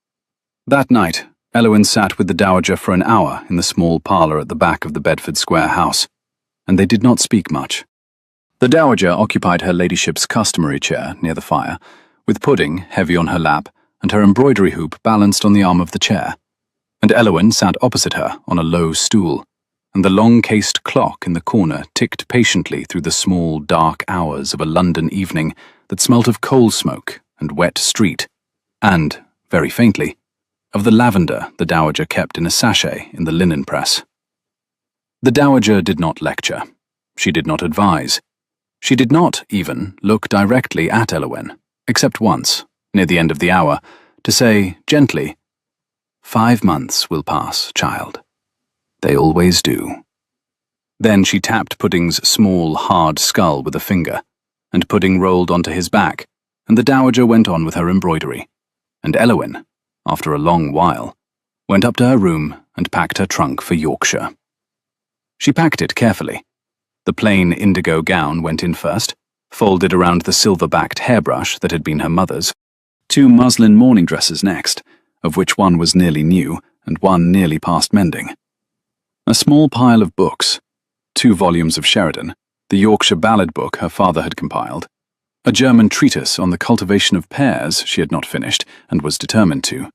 That night, Elowyn sat with the Dowager for an hour in the small parlour at the back of the Bedford Square house, and they did not speak much. The Dowager occupied her ladyship's customary chair near the fire, with Pudding heavy on her lap and her embroidery hoop balanced on the arm of the chair, and Elowyn sat opposite her on a low stool, and the long-cased clock in the corner ticked patiently through the small, dark hours of a London evening that smelt of coal smoke and wet street, and, very faintly, of the lavender the Dowager kept in a sachet in the linen press. The Dowager did not lecture. She did not advise. She did not, even, look directly at Elowyn, except once, near the end of the hour, to say, gently, "5 months will pass, child. They always do." Then she tapped Pudding's small, hard skull with a finger, and Pudding rolled onto his back, and the Dowager went on with her embroidery, and Elowyn, after a long while, went up to her room and packed her trunk for Yorkshire. She packed it carefully. The plain indigo gown went in first, folded around the silver-backed hairbrush that had been her mother's, 2 muslin morning dresses next, of which one was nearly new and one nearly past mending. A small pile of books, 2 volumes of Sheridan, the Yorkshire ballad book her father had compiled, a German treatise on the cultivation of pears she had not finished and was determined to,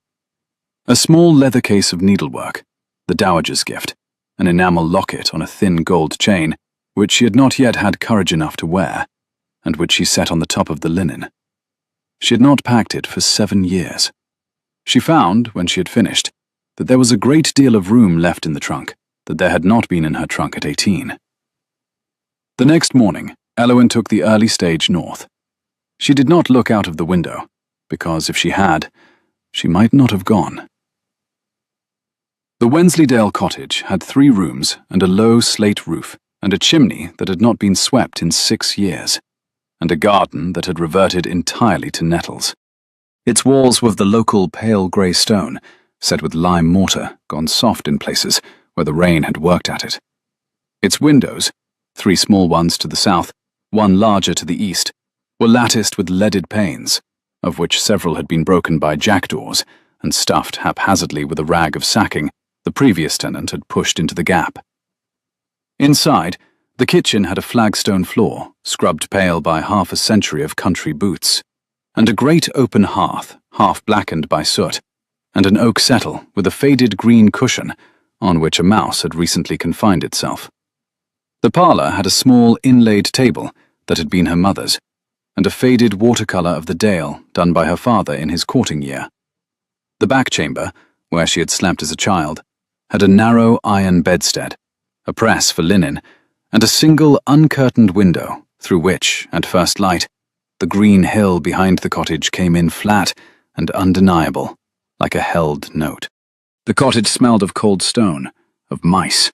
a small leather case of needlework, the Dowager's gift, an enamel locket on a thin gold chain, which she had not yet had courage enough to wear, and which she set on the top of the linen. She had not packed it for 7 years. She found, when she had finished, that there was a great deal of room left in the trunk that there had not been in her trunk at 18. The next morning, Elowyn took the early stage north. She did not look out of the window, because if she had, she might not have gone. The Wensleydale cottage had 3 rooms and a low slate roof, and a chimney that had not been swept in 6 years, and a garden that had reverted entirely to nettles. Its walls were of the local pale grey stone, set with lime mortar, gone soft in places where the rain had worked at it. Its windows, 3 small ones to the south, 1 larger to the east, were latticed with leaded panes, of which several had been broken by jackdaws and stuffed haphazardly with a rag of sacking the previous tenant had pushed into the gap. Inside, the kitchen had a flagstone floor, scrubbed pale by half a century of country boots, and a great open hearth, half blackened by soot, and an oak settle with a faded green cushion on which a mouse had recently confined itself. The parlour had a small inlaid table that had been her mother's, and a faded watercolour of the Dale done by her father in his courting year. The back chamber, where she had slept as a child, had a narrow iron bedstead, a press for linen, and a single uncurtained window through which, at first light, the green hill behind the cottage came in flat and undeniable, like a held note. The cottage smelled of cold stone, of mice,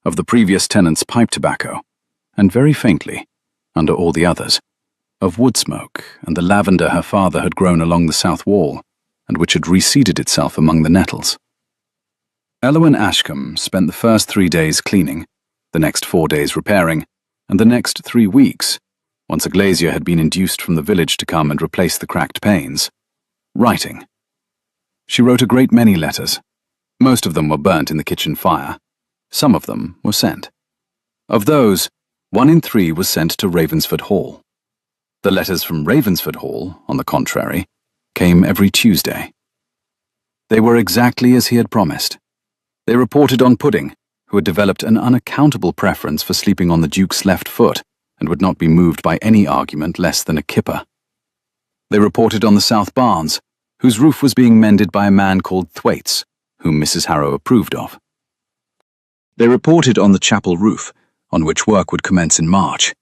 of the previous tenant's pipe tobacco, and very faintly, under all the others, of wood smoke and the lavender her father had grown along the south wall, and which had reseeded itself among the nettles. Elowyn Ashcombe spent the first 3 days cleaning, the next 4 days repairing, and the next 3 weeks, once a glazier had been induced from the village to come and replace the cracked panes, writing. She wrote a great many letters. Most of them were burnt in the kitchen fire. Some of them were sent. Of those, 1 in 3 was sent to Ravensford Hall. The letters from Ravensford Hall, on the contrary, came every Tuesday. They were exactly as he had promised. They reported on Pudding, who had developed an unaccountable preference for sleeping on the Duke's left foot and would not be moved by any argument less than a kipper. They reported on the South Barns, whose roof was being mended by a man called Thwaites, whom Mrs. Harrow approved of. They reported on the chapel roof, on which work would commence in March.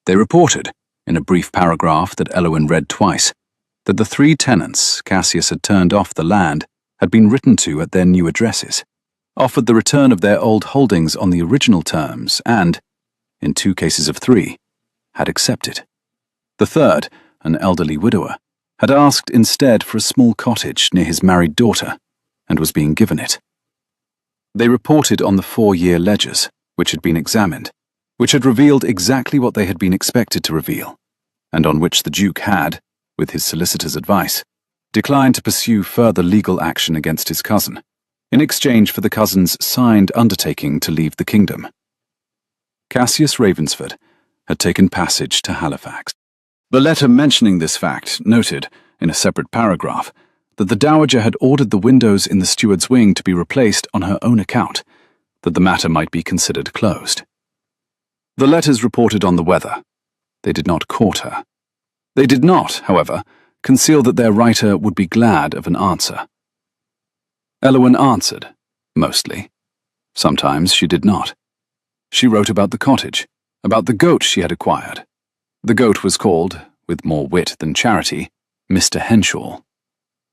They reported, in a brief paragraph that Elowyn read twice, that the 3 tenants Cassius had turned off the land had been written to at their new addresses, offered the return of their old holdings on the original terms and, in 2 cases of 3, had accepted. The third, an elderly widower, had asked instead for a small cottage near his married daughter, and was being given it. They reported on the 4-year ledgers, which had been examined, which had revealed exactly what they had been expected to reveal, and on which the Duke had, with his solicitor's advice, declined to pursue further legal action against his cousin, in exchange for the cousin's signed undertaking to leave the kingdom. Cassius Ravensford had taken passage to Halifax. The letter mentioning this fact noted, in a separate paragraph, that the Dowager had ordered the windows in the steward's wing to be replaced on her own account, that the matter might be considered closed. The letters reported on the weather. They did not court her. They did not, however, conceal that their writer would be glad of an answer. Elowyn answered, mostly. Sometimes she did not. She wrote about the cottage, about the goat she had acquired. The goat was called, with more wit than charity, Mr. Henshaw.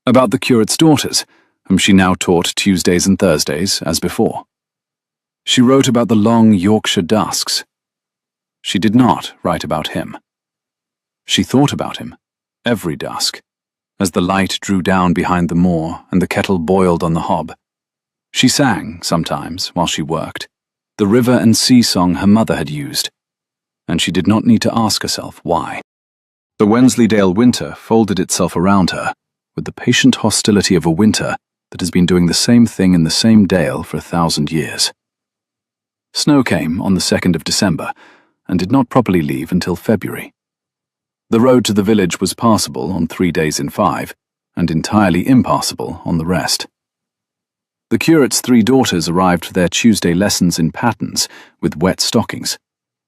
About the curate's daughters, whom she now taught Tuesdays and Thursdays, as before. She wrote about the long Yorkshire dusks. She did not write about him. She thought about him, every dusk, as the light drew down behind the moor and the kettle boiled on the hob. She sang, sometimes, while she worked, the river and sea song her mother had used, and she did not need to ask herself why. The Wensleydale winter folded itself around her, with the patient hostility of a winter that has been doing the same thing in the same dale for 1,000 years. Snow came on the 2nd of December, and did not properly leave until February. The road to the village was passable on 3 days in 5, and entirely impassable on the rest. The curate's 3 daughters arrived for their Tuesday lessons in patterns with wet stockings,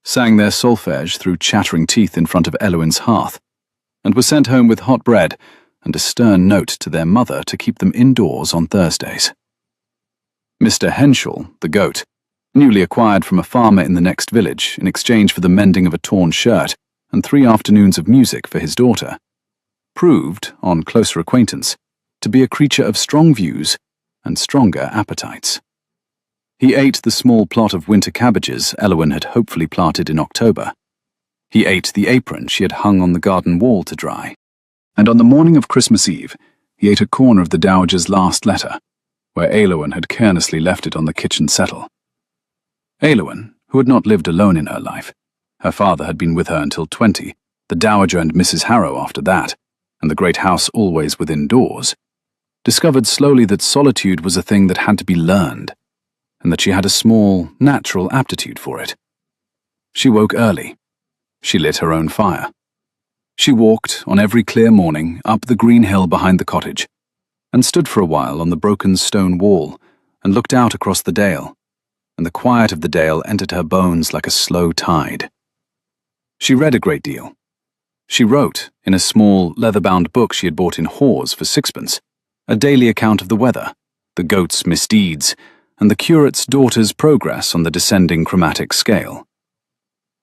sang their solfege through chattering teeth in front of Elowyn's hearth, and were sent home with hot bread and a stern note to their mother to keep them indoors on Thursdays. Mr. Henshaw, the goat, newly acquired from a farmer in the next village in exchange for the mending of a torn shirt and 3 afternoons of music for his daughter, proved, on closer acquaintance, to be a creature of strong views and stronger appetites. He ate the small plot of winter cabbages Elowyn had hopefully planted in October. He ate the apron she had hung on the garden wall to dry. And on the morning of Christmas Eve, he ate a corner of the Dowager's last letter, where Elowyn had carelessly left it on the kitchen settle. Elowyn, who had not lived alone in her life, her father had been with her until 20, the Dowager and Mrs. Harrow after that, and the great house always within doors, discovered slowly that solitude was a thing that had to be learned, and that she had a small, natural aptitude for it. She woke early. She lit her own fire. She walked, on every clear morning, up the green hill behind the cottage, and stood for a while on the broken stone wall, and looked out across the dale, and the quiet of the dale entered her bones like a slow tide. She read a great deal. She wrote, in a small, leather-bound book she had bought in Hawes for 6pence, a daily account of the weather, the goat's misdeeds, and the curate's daughter's progress on the descending chromatic scale.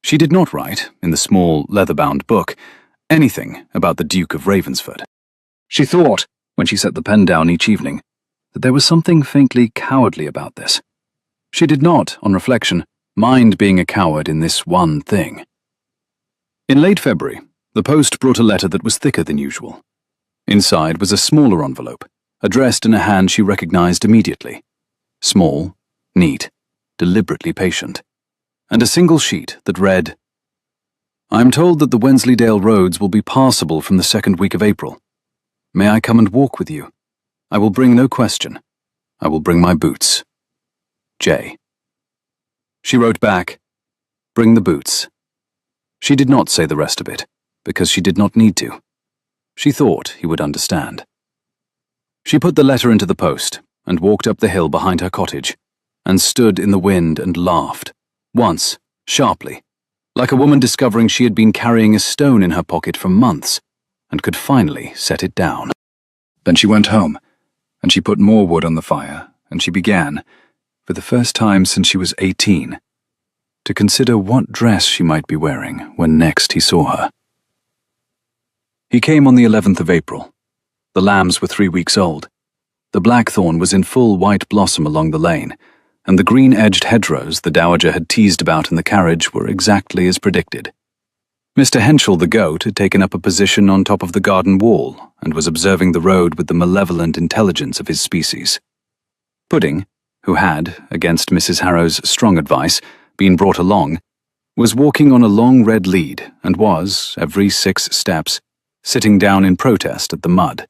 She did not write, in the small, leather-bound book, anything about the Duke of Ravensford. She thought, when she set the pen down each evening, that there was something faintly cowardly about this. She did not, on reflection, mind being a coward in this one thing. In late February, the post brought a letter that was thicker than usual. Inside was a smaller envelope, addressed in a hand she recognized immediately. Small, neat, deliberately patient, and a single sheet that read, "I am told that the Wensleydale roads will be passable from the 2nd week of April. May I come and walk with you? I will bring no question. I will bring my boots. J." She wrote back, "Bring the boots." She did not say the rest of it, because she did not need to. She thought he would understand. She put the letter into the post and walked up the hill behind her cottage, and stood in the wind and laughed, once, sharply, like a woman discovering she had been carrying a stone in her pocket for months and could finally set it down. Then she went home, and she put more wood on the fire, and she began, for the first time since she was 18, to consider what dress she might be wearing when next he saw her. He came on the 11th of April. The lambs were 3 weeks old. The blackthorn was in full white blossom along the lane, and the green-edged hedgerows the dowager had teased about in the carriage were exactly as predicted. Mr. Henschel the goat had taken up a position on top of the garden wall and was observing the road with the malevolent intelligence of his species. Pudding, who had, against Mrs. Harrow's strong advice, been brought along, was walking on a long red lead and was, every 6 steps, sitting down in protest at the mud.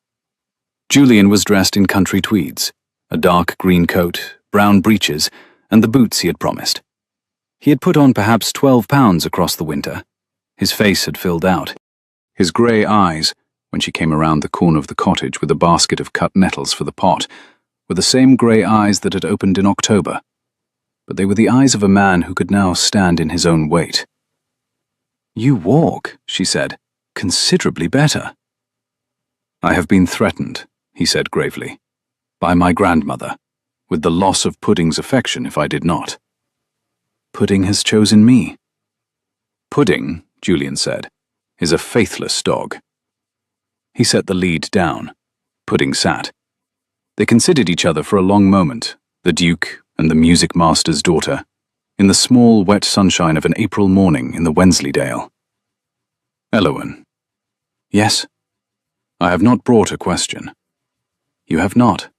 Julian was dressed in country tweeds, a dark green coat, brown breeches, and the boots he had promised. He had put on perhaps 12 pounds across the winter. His face had filled out. His grey eyes, when she came around the corner of the cottage with a basket of cut nettles for the pot, were the same grey eyes that had opened in October, but they were the eyes of a man who could now stand in his own weight. "You walk," she said, "considerably better." "I have been threatened," he said gravely, "by my grandmother, with the loss of Pudding's affection if I did not." "Pudding has chosen me." "Pudding," Julian said, "is a faithless dog." He set the lead down. Pudding sat. They considered each other for a long moment, the Duke and the music master's daughter, in the small wet sunshine of an April morning in the Wensleydale. "Elowen." "Yes?" "I have not brought a question." "You have not."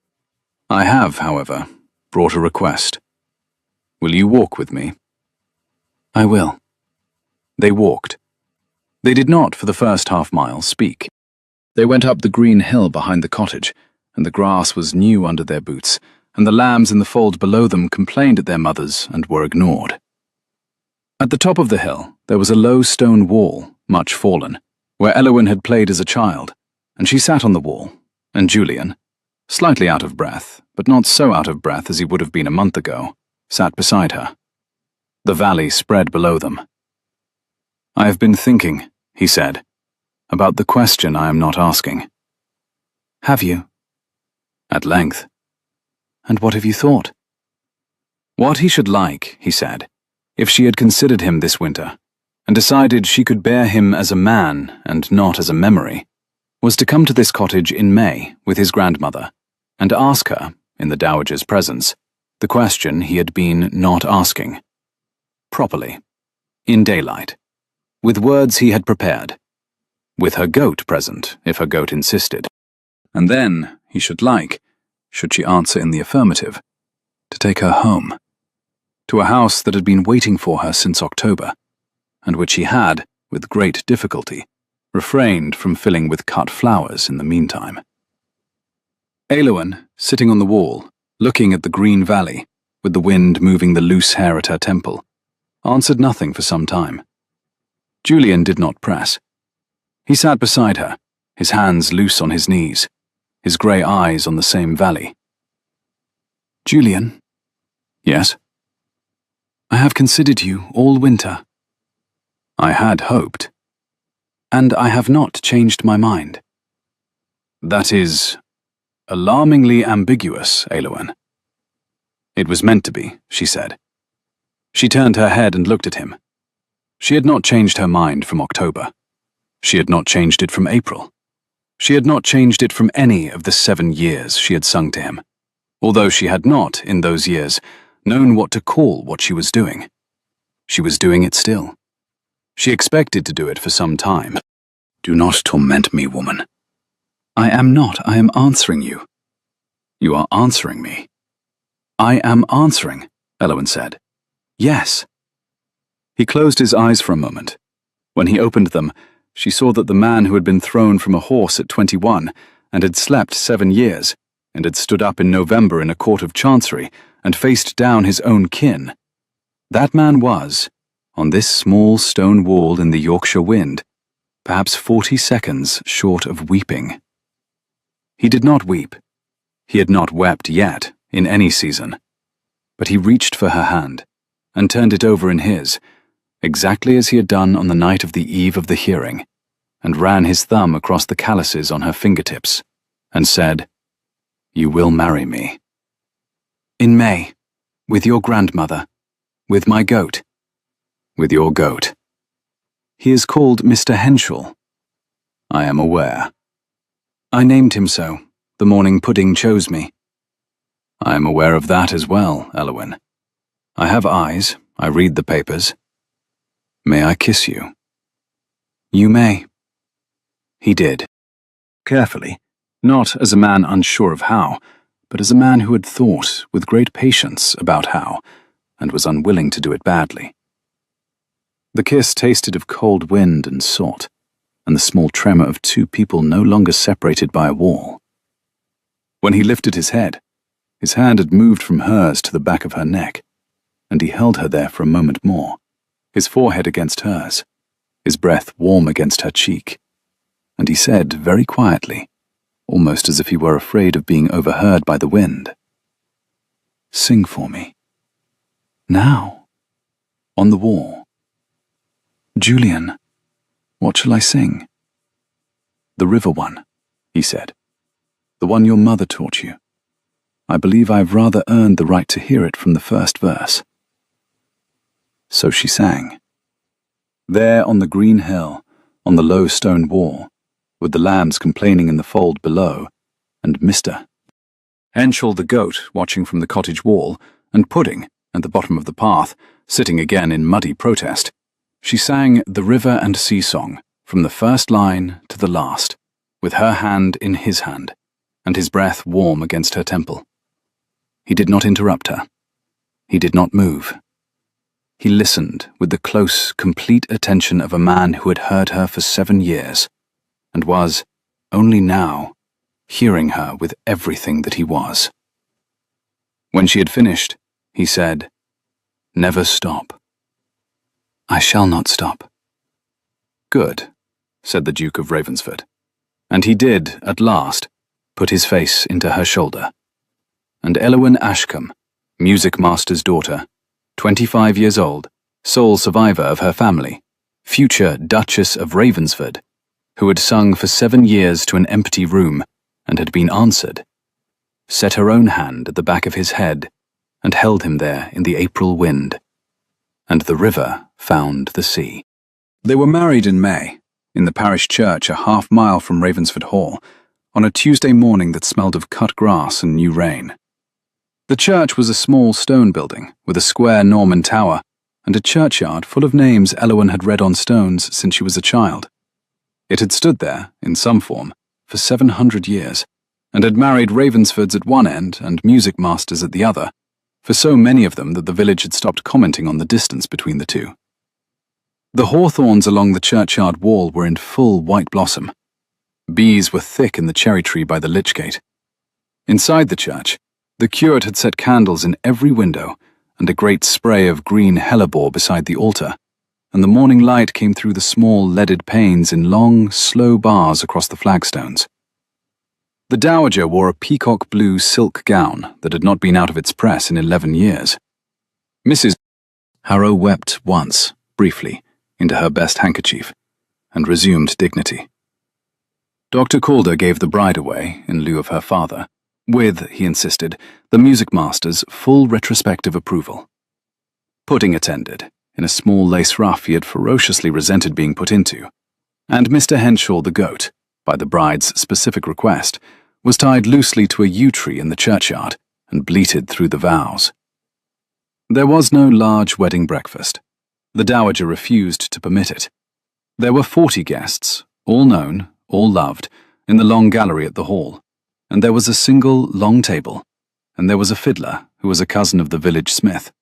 "I have, however, brought a request. Will you walk with me?" "I will." They walked. They did not, for the first half-mile, speak. They went up the green hill behind the cottage, and the grass was new under their boots, and the lambs in the fold below them complained at their mothers and were ignored. At the top of the hill, there was a low stone wall, much fallen, where Elowen had played as a child, and she sat on the wall, and Julian, slightly out of breath, but not so out of breath as he would have been a month ago, sat beside her. The valley spread below them. "I have been thinking," he said, "about the question I am not asking." "Have you?" "At length." "And what have you thought?" What he should like, he said, if she had considered him this winter, and decided she could bear him as a man and not as a memory, was to come to this cottage in May with his grandmother, and ask her, in the dowager's presence, the question he had been not asking. Properly. In daylight. With words he had prepared. With her goat present, if her goat insisted. And then, he should like, should she answer in the affirmative, to take her home. To a house that had been waiting for her since October, and which he had, with great difficulty, refrained from filling with cut flowers in the meantime. Elowen, sitting on the wall, looking at the green valley, with the wind moving the loose hair at her temple, answered nothing for some time. Julian did not press. He sat beside her, his hands loose on his knees, his grey eyes on the same valley. "Julian." "Yes?" "I have considered you all winter." "I had hoped." "And I have not changed my mind." "That is alarmingly ambiguous, Elowen." "It was meant to be," she said. She turned her head and looked at him. She had not changed her mind from October. She had not changed it from April. She had not changed it from any of the 7 years she had sung to him, although she had not, in those years, known what to call what she was doing. She was doing it still. She expected to do it for some time. "Do not torment me, woman." "I am not. I am answering you." "You are answering me." "I am answering," Elowen said. "Yes." He closed his eyes for a moment. When he opened them, she saw that the man who had been thrown from a horse at 21 and had slept 7 years, and had stood up in November in a court of chancery and faced down his own kin, that man was, on this small stone wall in the Yorkshire wind, perhaps 40 seconds short of weeping. He did not weep. He had not wept yet, in any season. but he reached for her hand and turned it over in his, exactly as he had done on the night of the eve of the hearing, and ran his thumb across the calluses on her fingertips and said, "You will marry me." "In May, with your grandmother, with my goat." "With your goat." "He is called Mr. Henschel." "I am aware." "I named him so, the morning Pudding chose me." "I am aware of that as well, Elowyn. I have eyes, I read the papers. May I kiss you?" "You may." He did. Carefully, not as a man unsure of how, but as a man who had thought with great patience about how, and was unwilling to do it badly. The kiss tasted of cold wind and salt, and the small tremor of two people no longer separated by a wall. When he lifted his head, his hand had moved from hers to the back of her neck, and he held her there for a moment more, his forehead against hers, his breath warm against her cheek, and he said very quietly, almost as if he were afraid of being overheard by the wind, "Sing for me. Now. On the wall. Julian, what shall I sing?" "The river one," he said. "The one your mother taught you. I believe I've rather earned the right to hear it from the first verse." So she sang. There on the green hill, on the low stone wall, with the lambs complaining in the fold below, and Mr. Henschel the goat watching from the cottage wall, and Pudding, at the bottom of the path, sitting again in muddy protest, she sang the river and sea song, from the first line to the last, with her hand in his hand, and his breath warm against her temple. He did not interrupt her. He did not move. He listened with the close, complete attention of a man who had heard her for 7 years, and was, only now, hearing her with everything that he was. When she had finished, he said, "Never stop." "I shall not stop." "Good," said the Duke of Ravensford, and he did, at last, put his face into her shoulder. And Elowyn Ashcombe, music master's daughter, 25 years old, sole survivor of her family, future Duchess of Ravensford, who had sung for 7 years to an empty room and had been answered, set her own hand at the back of his head and held him there in the April wind. And the river found the sea. They were married in May, in the parish church a half-mile from Ravensford Hall, on a Tuesday morning that smelled of cut grass and new rain. The church was a small stone building with a square Norman tower and a churchyard full of names Elowyn had read on stones since she was a child. It had stood there, in some form, for 700 years, and had married Ravensfords at one end and music masters at the other, for so many of them that the village had stopped commenting on the distance between the two. The hawthorns along the churchyard wall were in full white blossom. Bees were thick in the cherry tree by the lich gate. Inside the church, the curate had set candles in every window and a great spray of green hellebore beside the altar, and the morning light came through the small leaded panes in long, slow bars across the flagstones. The dowager wore a peacock blue silk gown that had not been out of its press in 11 years. Mrs. Harrow wept once, briefly, into her best handkerchief, and resumed dignity. Dr. Calder gave the bride away in lieu of her father, with, he insisted, the music master's full retrospective approval. Pudding attended, in a small lace ruff he had ferociously resented being put into, and Mr. Henschel the goat, by the bride's specific request, was tied loosely to a yew tree in the churchyard and bleated through the vows. There was no large wedding breakfast. The dowager refused to permit it. There were 40 guests, all known, all loved, in the long gallery at the hall, and there was a single long table, and there was a fiddler who was a cousin of the village smith.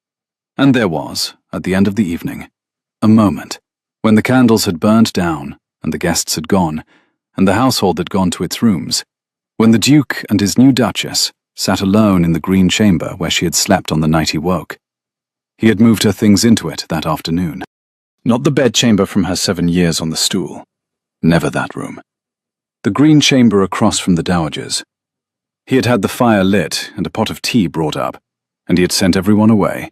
And there was, at the end of the evening, a moment when the candles had burned down and the guests had gone, and the household had gone to its rooms, when the Duke and his new Duchess sat alone in the green chamber where she had slept on the night he woke. He had moved her things into it that afternoon. Not the bedchamber from her 7 years on the stool. Never that room. The green chamber across from the dowager's. He had had the fire lit and a pot of tea brought up, and he had sent everyone away,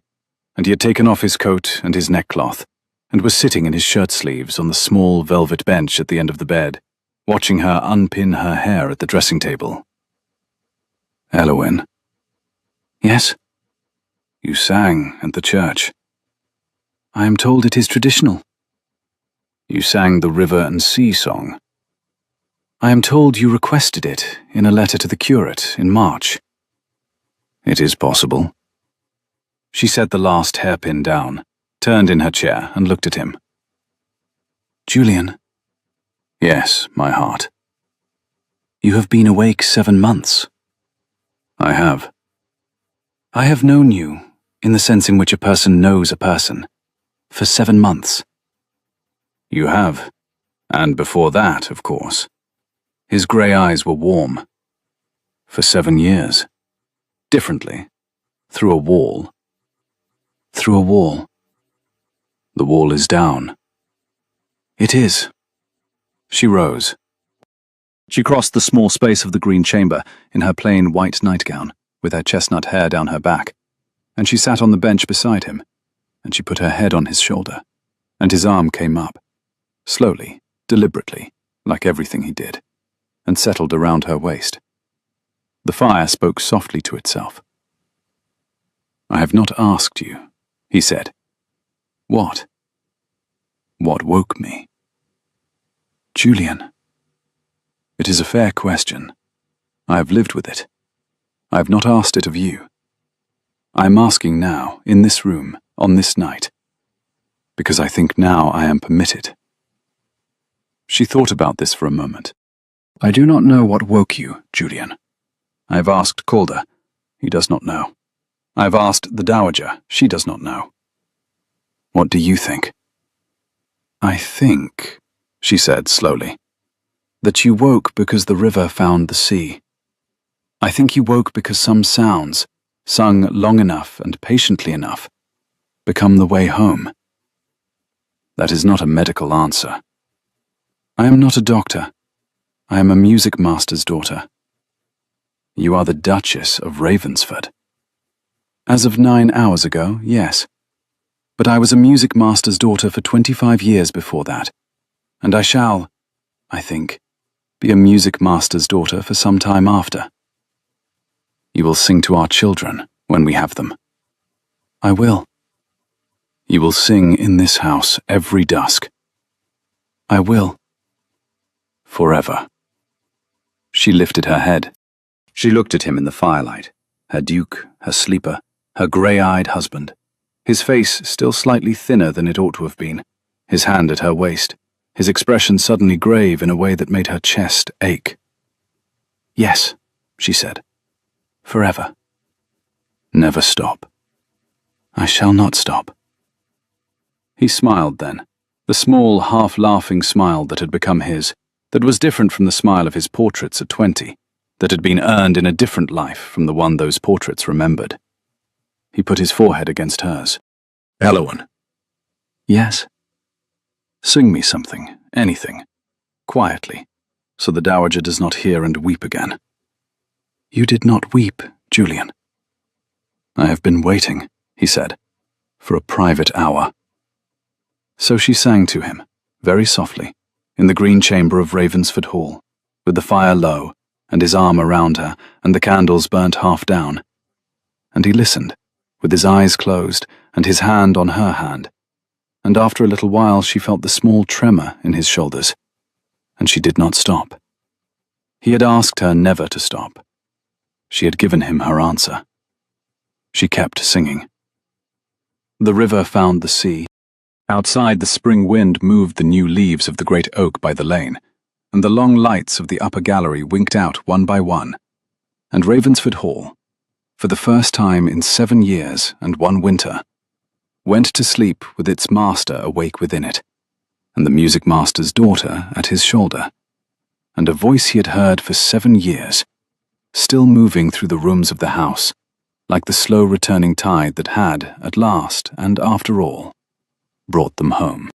and he had taken off his coat and his neckcloth, and was sitting in his shirt sleeves on the small velvet bench at the end of the bed, watching her unpin her hair at the dressing table. Elowyn. Yes? You sang at the church. I am told it is traditional. You sang the River and Sea song. I am told you requested it in a letter to the curate in March. It is possible. She set the last hairpin down, turned in her chair, and looked at him. Julian. Yes, my heart. You have been awake 7 months. I have. I have known you, in the sense in which a person knows a person, for 7 months. You have. And before that, of course. His grey eyes were warm. For 7 years. Differently. Through a wall. Through a wall. The wall is down. It is. She rose. She crossed the small space of the green chamber in her plain white nightgown, with her chestnut hair down her back, and she sat on the bench beside him, and she put her head on his shoulder, and his arm came up, slowly, deliberately, like everything he did, and settled around her waist. The fire spoke softly to itself. I have not asked you, he said. What? What woke me? Julian. It is a fair question. I have lived with it. I have not asked it of you. I am asking now, in this room, on this night, because I think now I am permitted. She thought about this for a moment. I do not know what woke you, Julian. I have asked Calder. He does not know. I have asked the Dowager. She does not know. What do you think? I think, she said slowly, that you woke because the river found the sea. I think you woke because some sounds, sung long enough and patiently enough, become the way home. That is not a medical answer. I am not a doctor. I am a music master's daughter. You are the Duchess of Ravensford. As of 9 hours ago, yes. But I was a music master's daughter for 25 years before that, and I shall, I think, be a music master's daughter for some time after. You will sing to our children when we have them. I will. You will sing in this house every dusk. I will. Forever. She lifted her head. She looked at him in the firelight, her duke, her sleeper, her grey-eyed husband, his face still slightly thinner than it ought to have been, his hand at her waist, his expression suddenly grave in a way that made her chest ache. Yes, she said. Forever. Never stop. I shall not stop. He smiled then, the small, half-laughing smile that had become his, that was different from the smile of his portraits at 20, that had been earned in a different life from the one those portraits remembered. He put his forehead against hers. Elowyn. Yes. Sing me something, anything, quietly, so the Dowager does not hear and weep again. You did not weep, Julian. I have been waiting, he said, for a private hour. So she sang to him, very softly, in the green chamber of Ravensford Hall, with the fire low, and his arm around her, and the candles burnt half down. And he listened, with his eyes closed, and his hand on her hand, and after a little while she felt the small tremor in his shoulders, and she did not stop. He had asked her never to stop. She had given him her answer. She kept singing. The river found the sea. Outside, the spring wind moved the new leaves of the great oak by the lane, and the long lights of the upper gallery winked out one by one, and Ravensford Hall, for the first time in 7 years and 1 winter, went to sleep with its master awake within it, and the music master's daughter at his shoulder, and a voice he had heard for 7 years, still moving through the rooms of the house, like the slow returning tide that had, at last and after all, brought them home.